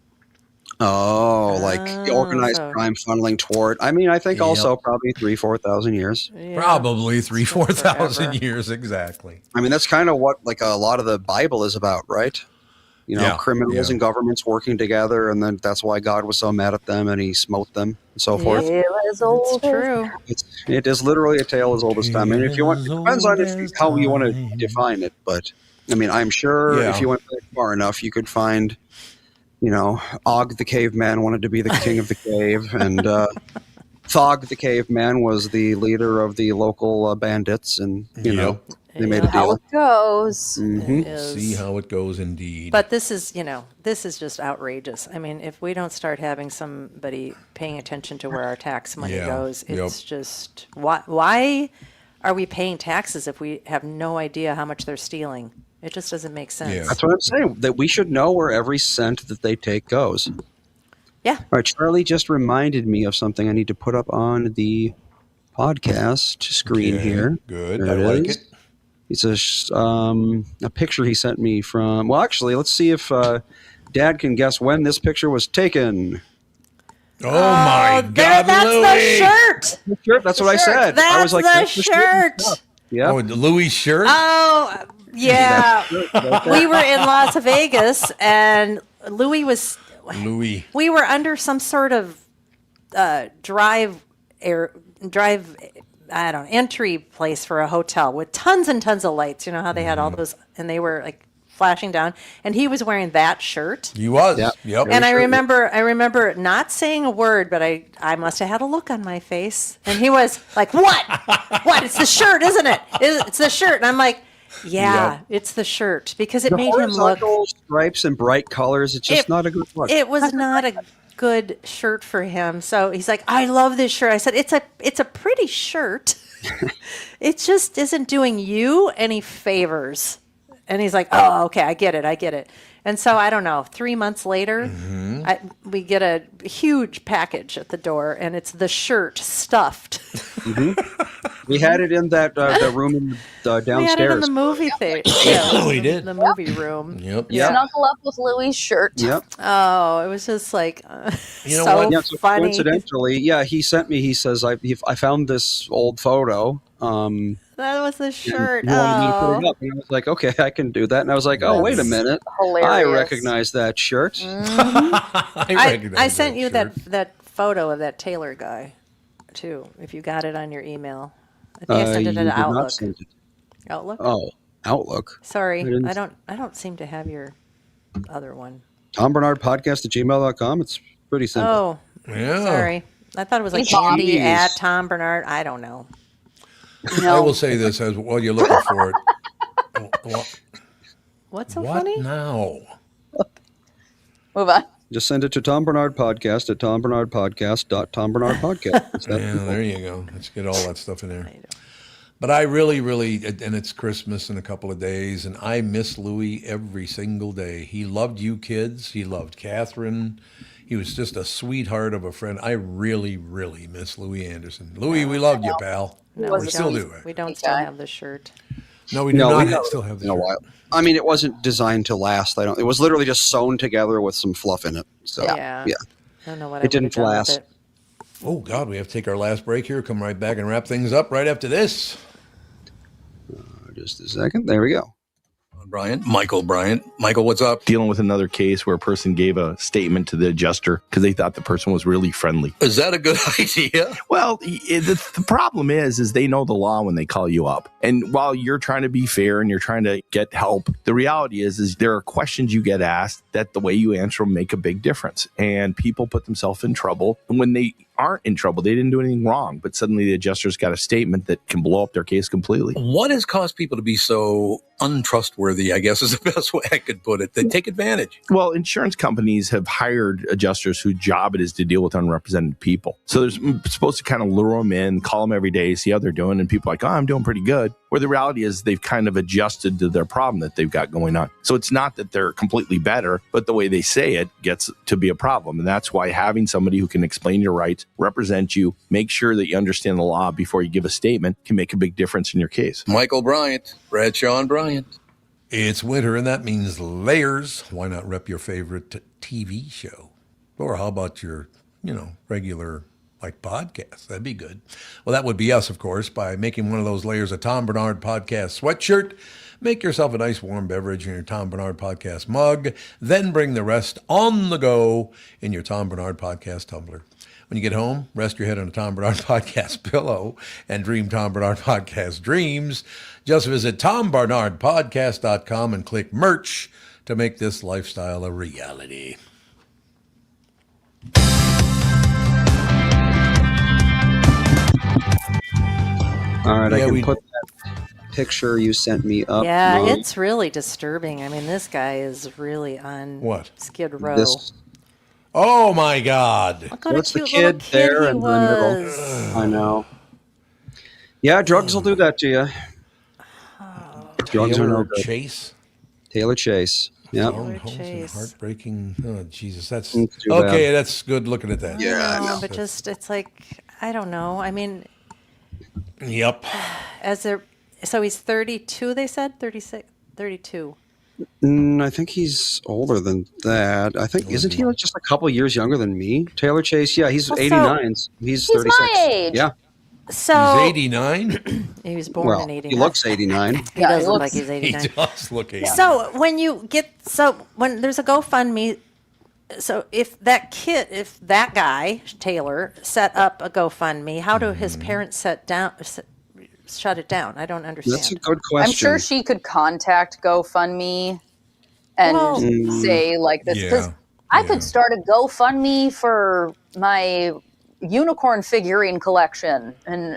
Oh, like organized crime funneling toward. I mean, I think also probably 3,000-4,000 years. Yeah. Probably 3,000-4,000 years, exactly. I mean, that's kind of what like a lot of the Bible is about, right? You know, criminals and governments working together, and then that's why God was so mad at them and he smote them and so forth. It's true. It is literally a tale as old as time. I mean, if you want, it depends on how you want to define it. But I mean, I'm sure if you went far enough, you could find, you know, Og the caveman wanted to be the king of the cave, and Thog the caveman was the leader of the local bandits, and you know. They made a deal. How it goes. See how it goes, indeed. But this is just outrageous. I mean, if we don't start having somebody paying attention to where our tax money goes, it's just, why are we paying taxes if we have no idea how much they're stealing? It just doesn't make sense. Yeah. That's what I'm saying, that we should know where every cent that they take goes. Yeah. All right, Charlie just reminded me of something I need to put up on the podcast screen here. Good. There I like it. It's a picture he sent me from. Well, actually, let's see if Dad can guess when this picture was taken. Oh my God, that's Louis! the shirt. That's what I said. That's I was like, the shirt. Yeah. Oh, Louis' shirt? Oh, yeah. We were in Las Vegas, and Louis. We were under some sort of entry place for a hotel with tons and tons of lights. You know how they had all those, and they were like flashing down, and he was wearing that shirt. He was. Yep. And I remember not saying a word, but I must have had a look on my face, and he was like, "What? What? It's the shirt, isn't it? It's the shirt." And I'm like, "Yeah, it's the shirt," because it made him look stripes and bright colors. It's just not a good look. It was not a good shirt for him. So he's like, "I love this shirt." I said, "It's a pretty shirt. It just isn't doing you any favors." And he's like, "Oh, okay, I get it." And so I don't know. 3 months later, we get a huge package at the door, and it's the shirt stuffed. We had it in that the room in downstairs. We had it in the movie theater. We did. The movie room. Yep. Snuggle up with Louis' shirt. Yep. Oh, it was just like You know so what? Yeah, so funny. coincidentally, he sent me. He says, I found this old photo. That was the shirt. He wanted me to put it up, and I was like, okay, I can do that. And I was like, oh, wait a minute, Hilarious. I recognize that shirt. I sent you that photo of that Taylor guy, too. If you got it on your email, I think I sent it You to did not Outlook. send it. Outlook. Oh, Outlook. Sorry, I I don't seem to have your other one. TomBernardPodcast@gmail.com. It's pretty simple. Oh, Yeah. sorry. I thought it was like Jeez. Andy at Tom Bernard. I don't know. I will say this as while you're looking for it. What's so What funny? now? Move on. Just send it to TomBernardPodcast@TomBernardPodcast.TomBernardPodcast. It's that Yeah, simple. there you go. Let's get all that stuff in there. But I really, and it's Christmas in a couple of days, and I miss Louis every single day. He loved you kids. He loved Catherine. He was just a sweetheart of a friend. I really, really miss Louis Anderson. Louis, we loved you, pal. No, we still do. We don't still have the shirt. No, we do not still have the in a shirt. while. I mean, it wasn't designed to last. It was literally just sewn together with some fluff in it. So Yeah. I don't know what It didn't I would've done with last. it. Oh, God, we have to take our last break here. Come right back and wrap things up right after this. Just a second. There we go. Michael Bryant. Michael, what's up? Dealing with another case where a person gave a statement to the adjuster because they thought the person was really friendly. Is that a good idea? Well, the problem is they know the law when they call you up. And while you're trying to be fair and you're trying to get help, the reality is there are questions you get asked that the way you answer them make a big difference. And people put themselves in trouble when they aren't in trouble. They didn't do anything wrong, but suddenly the adjuster's got a statement that can blow up their case completely. What has caused people to be so untrustworthy, I guess is the best way I could put it? They take advantage. Well, insurance companies have hired adjusters whose job it is to deal with unrepresented people. So they're supposed to kind of lure them in, call them every day, see how they're doing. And people are like, oh, I'm doing pretty good. Where the reality is they've kind of adjusted to their problem that they've got going on. So it's not that they're completely better, but the way they say it gets to be a problem. And that's why having somebody who can explain your rights, represent you, make sure that you understand the law before you give a statement can make a big difference in your case. Michael Bryant, Bradshaw and Bryant. It's winter, and that means layers. Why not rep your favorite TV show? Or how about your, regular, podcast? That'd be good. Well, that would be us, of course, by making one of those layers a Tom Bernard Podcast sweatshirt. Make yourself a nice warm beverage in your Tom Bernard Podcast mug. Then bring the rest on the go in your Tom Bernard Podcast tumbler. When you get home, rest your head on a Tom Bernard Podcast pillow and dream Tom Bernard Podcast dreams. Just visit TomBernardPodcast.com and click merch to make this lifestyle a reality. All right, I can put that picture you sent me up. Yeah, Mom. it's really disturbing. I mean, this guy is really on Skid Row. Oh my God! Look what What's a the cute little kid there he in the was. middle? I know. Yeah, drugs will do that to you. Drugs are no good. Chase. Taylor Chase. Yep. Taylor Chase. Heartbreaking. Oh, Jesus, that's too okay. bad. That's good looking at that. Yeah, I know. But just it's like I don't know. I mean, yep. So he's 32. They said 36, 32. I think he's older than that. I think isn't he like just a couple years younger than me? Taylor Chase. Yeah, he's 89. He's 36. my age. Yeah. So he's 89. He was born in 89. He looks 89. He does look like he's He 89. does look 89. So when there's a GoFundMe, so if that guy Taylor set up a GoFundMe, how do his parents shut it down? I don't understand. That's a good question. I'm sure she could contact GoFundMe and say like this because I could start a GoFundMe for my unicorn figurine collection and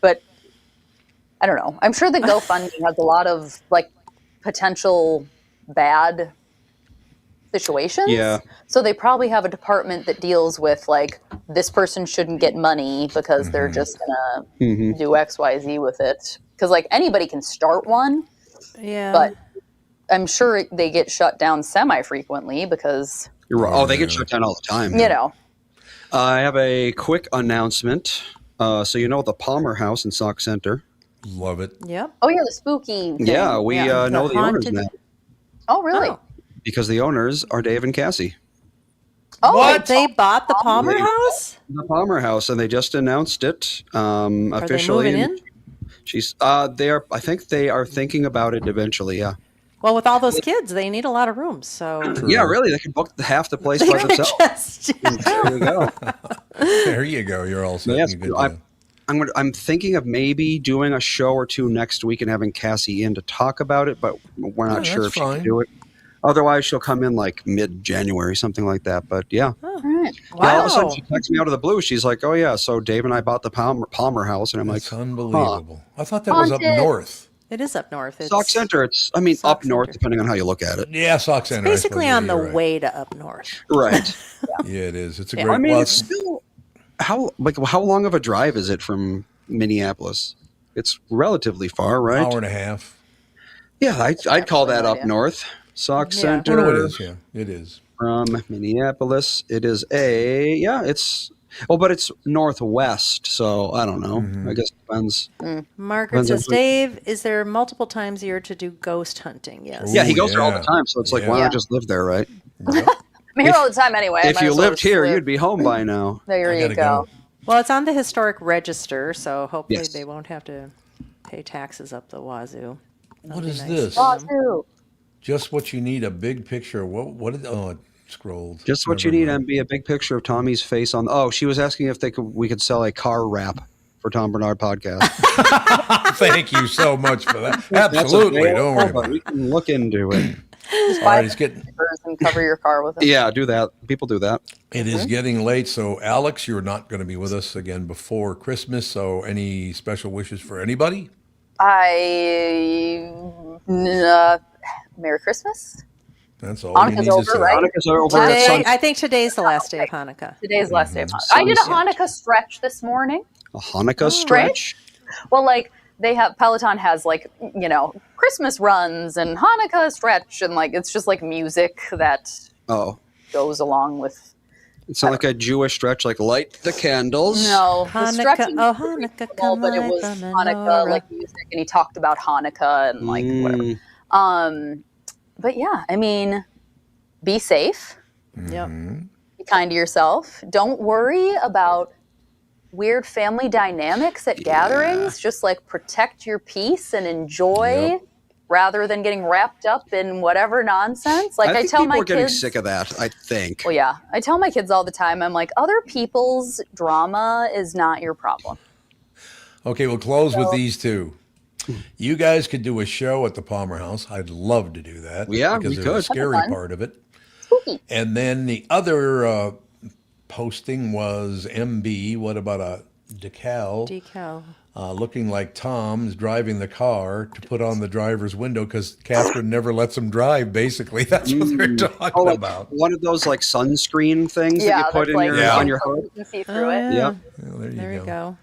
but I don't know. I'm sure the GoFundMe has a lot of potential bad situations. Yeah. So they probably have a department that deals with this person shouldn't get money because they're just gonna do XYZ with it. Because anybody can start one. Yeah. But I'm sure they get shut down semi-frequently because You're right. Oh, they get shut down all the time. I have a quick announcement. So the Palmer House in Sauk Center. Love it. Yep. Oh yeah, the spooky thing. Yeah, we know the owners now. Oh really? Oh. Because the owners are Dave and Cassie. Oh, What? They bought the Palmer House? The Palmer House, and they just announced it officially. Are they moving in? She's they are. I think they are thinking about it eventually. Yeah. Well, with all those kids, they need a lot of rooms. So Yeah, really, they can book half the place they by could themselves. There you go. There you go. You're all set. Yes, Good I'm thinking of maybe doing a show or two next week and having Cassie in to talk about it, but we're not sure if she can do it. Otherwise, she'll come in mid-January, something like that. But yeah. all right. Yeah, all of a sudden, she texts me out of the blue. She's like, "Oh yeah, so Dave and I bought the Palmer House," and I'm That's like, unbelievable. I thought that was up north. it is up north. It's Sauk Center. Sauk up north, Center. depending on how you look at it. Yeah, Sauk Center. basically on the right. way to up north. Right. Yeah, it is. It's a Yeah. great. I mean, well, it's still how long of a drive is it from Minneapolis? It's relatively far, right? hour and a half. Yeah, I'd call that no up idea. north. Sauk Yeah. Center. No, it is. Yeah, it is. From Minneapolis. It is but it's northwest, so I don't know. I guess it depends. Margaret Depends on says, who- Dave, is there multiple times a year to do ghost hunting? Yes. Yeah, he Ooh, goes there all the yeah. time, so it's like, why Yeah. not just live there, right? I'm here all the time anyway. I If might you as well lived just here, live. you'd be home by now. There I you gotta go. Well, it's on the historic register, so hopefully Yes. they won't have to pay taxes up the wazoo. What be is nice. this? Wazoo. Just what you need. A big picture. What? It scrolled. Just what you need, MB, a big picture of Tommy's face on. Oh, she was asking if we could sell a car wrap for Tom Bernard Podcast. Thank you so much for that. That's Absolutely. available, Don't worry but about we it. can look into it. Just All buy right, it's getting. stickers and cover your car with them. Yeah, do that. People do that. It is getting late, so Alex, you're not going to be with us again before Christmas. So, any special wishes for anybody? Merry Christmas. That's all you Hanukkah's need to over, say. right? Hanukkah's over. At Today, sun- I think today's the last day of Hanukkah. Today's the last day of Hanukkah. I did a Hanukkah stretch this morning. a Hanukkah stretch. Well, like they have Peloton has like Christmas runs and Hanukkah stretch, and like it's just like music that Oh, goes along with. it's not like a Jewish stretch, like light the candles. No, the Hanukkah, stretching oh was Hanukkah, cool, come but it light was the Hanukkah menorah. like music, and he talked about Hanukkah and like whatever. But yeah, I mean, be safe. Yep. Be kind to yourself. Don't worry about weird family dynamics at gatherings. Just like protect your peace and enjoy rather than getting wrapped up in whatever nonsense. Like I think tell people my are getting kids, sick of that. I think. well, yeah, I tell my kids all the time, I'm like, other people's drama is not your problem. Okay, we'll close with these two. You guys could do a show at the Palmer House. I'd love to do that. Yeah, because we there's a could. scary That'd be fun. part of it. Spooky. And then the other posting was MB. What about a Decal. looking like Tom's driving the car to put on the driver's window because Catherine never lets him drive. Basically, that's what they're talking like about. one of those like sunscreen things that Yeah, you put that's in like your on your hood. you can see through it. Yep. Well, There you go.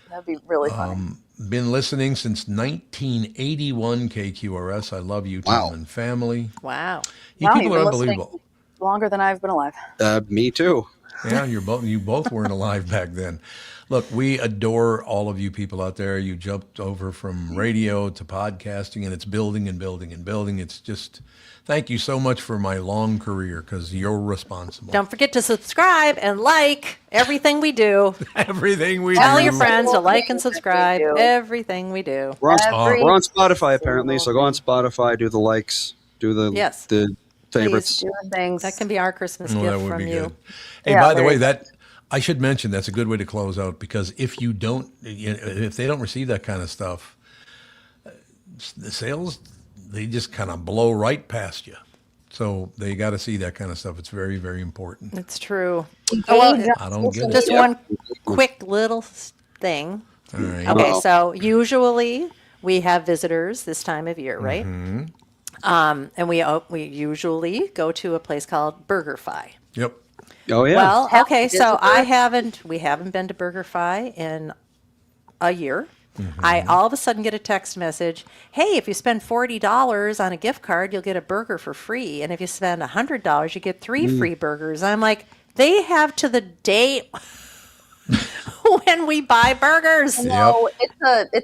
That'd be really fun. Been listening since 1981 KQRS. I love you, Wow. Tom and family. Wow. You Wow, people you've are been listening unbelievable. longer than I've been alive. Me too. Yeah, you both weren't alive back then. Look, we adore all of you people out there. You jumped over from radio to podcasting, and it's building and building and building. It's just, thank you so much for my long career because you're responsible. Don't forget to subscribe and like everything we do. Everything we Tell do. your friends to like and Everything we subscribe do. everything we do. We're on, Every we're on Spotify apparently, so go on Spotify, do the likes, do the Yes. the favorites. doing things. That can be our Christmas Oh, that gift would from be you. good. Hey, Yeah, by the there way, you go. that I should mention that's a good way to close out because if you don't, if they don't receive that kind of stuff, the sales they just kind of blow right past you. So they got to see that kind of stuff. It's very, very important. It's true. I don't get Just it. one quick little thing. All right. Okay, Uh-oh. so usually we have visitors this time of year, right? And we usually go to a place called BurgerFi. Yep. Oh yeah. Well, okay, so visitor? we haven't been to BurgerFi in a year. I all of a sudden get a text message, hey, if you spend $40 on a gift card, you'll get a burger for free. And if you spend $100, you get 3 free burgers. I'm like, they have to the date when we buy burgers. No,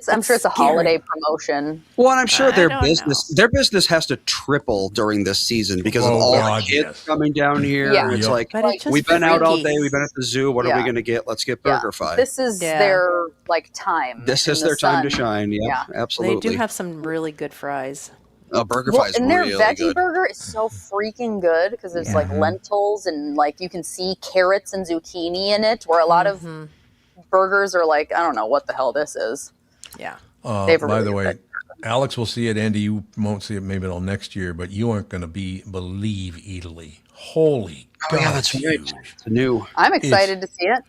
I'm sure it's a holiday promotion. well, and I'm sure their don't business has to triple during this season because of Oh, all God, the kids yes. coming down here. Yeah. And it's Yep. like But it's just we've been out all freaky. day, we've been at the zoo. What are we Yeah. going to get? Let's get Yeah. BurgerFi. This is Yeah. their like time. This in is the their time to sun. shine. Yeah, They absolutely. do have some really good fries. BurgerFi Well, is and their really veggie good. burger is so freaking good because there's like lentils and like you can see carrots and zucchini in it. Where a lot of burgers are like, I don't know what the hell this is. Yeah. They have a By really the way, good- Alex will see it. Andy, you won't see it maybe until next year, but you aren't going to believe Italy. Holy Oh God, yeah, that's it's right. huge. It's new. I'm excited to see it.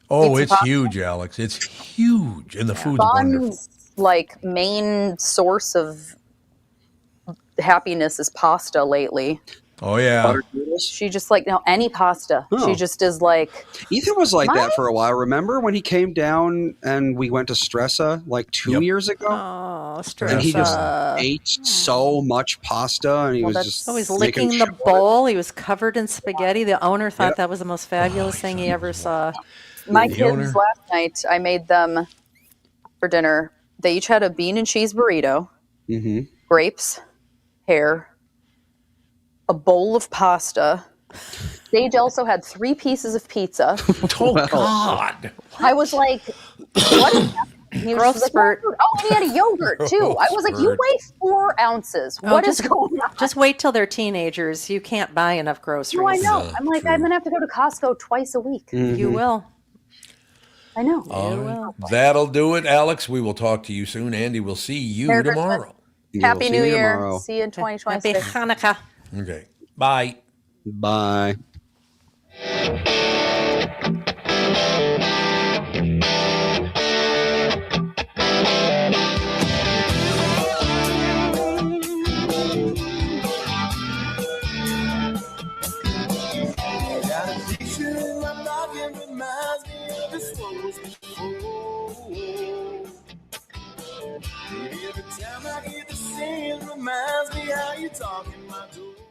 Oh, Pizza it's pasta. huge, Alex. It's huge, and the food's wonderful. Bon's like main source of happiness is pasta lately. Oh yeah, Buttered noodles. She just like any pasta. Oh. She just is like Ethan was like that What? for a while. Remember when he came down and we went to Stressa like 2 Yep. years ago? Oh, stress. And he just ate so much pasta, and he was that's- just So he's making licking the sure- bowl. He was covered in spaghetti. The owner thought Yep. that was the most fabulous thing he ever saw. my The kids owner? last night. I made them for dinner. They each had a bean and cheese burrito, Mhm. grapes, hair, a bowl of pasta. Sage also had 3 pieces of pizza. oh God. I was like, what? He Growth was like, spurt. "Yogurt." Oh, and he had a yogurt too. I was like, you spurt. weigh 4 ounces. What is going on? Just wait till they're teenagers. You can't buy enough groceries. No, I know. Yeah, I'm like, true. I'm gonna have to go to Costco twice a week. You will. I know. All right. That'll do it, Alex. We will talk to you soon. Andy, we'll see you Merry Christmas. tomorrow. We'll Happy see New you Year. tomorrow. See you in Happy 2026. Hanukkah. Okay. Bye. Bye. Got a picture in my pocket reminds me of this was before. Every time I hear the singing reminds me how you talk in my door.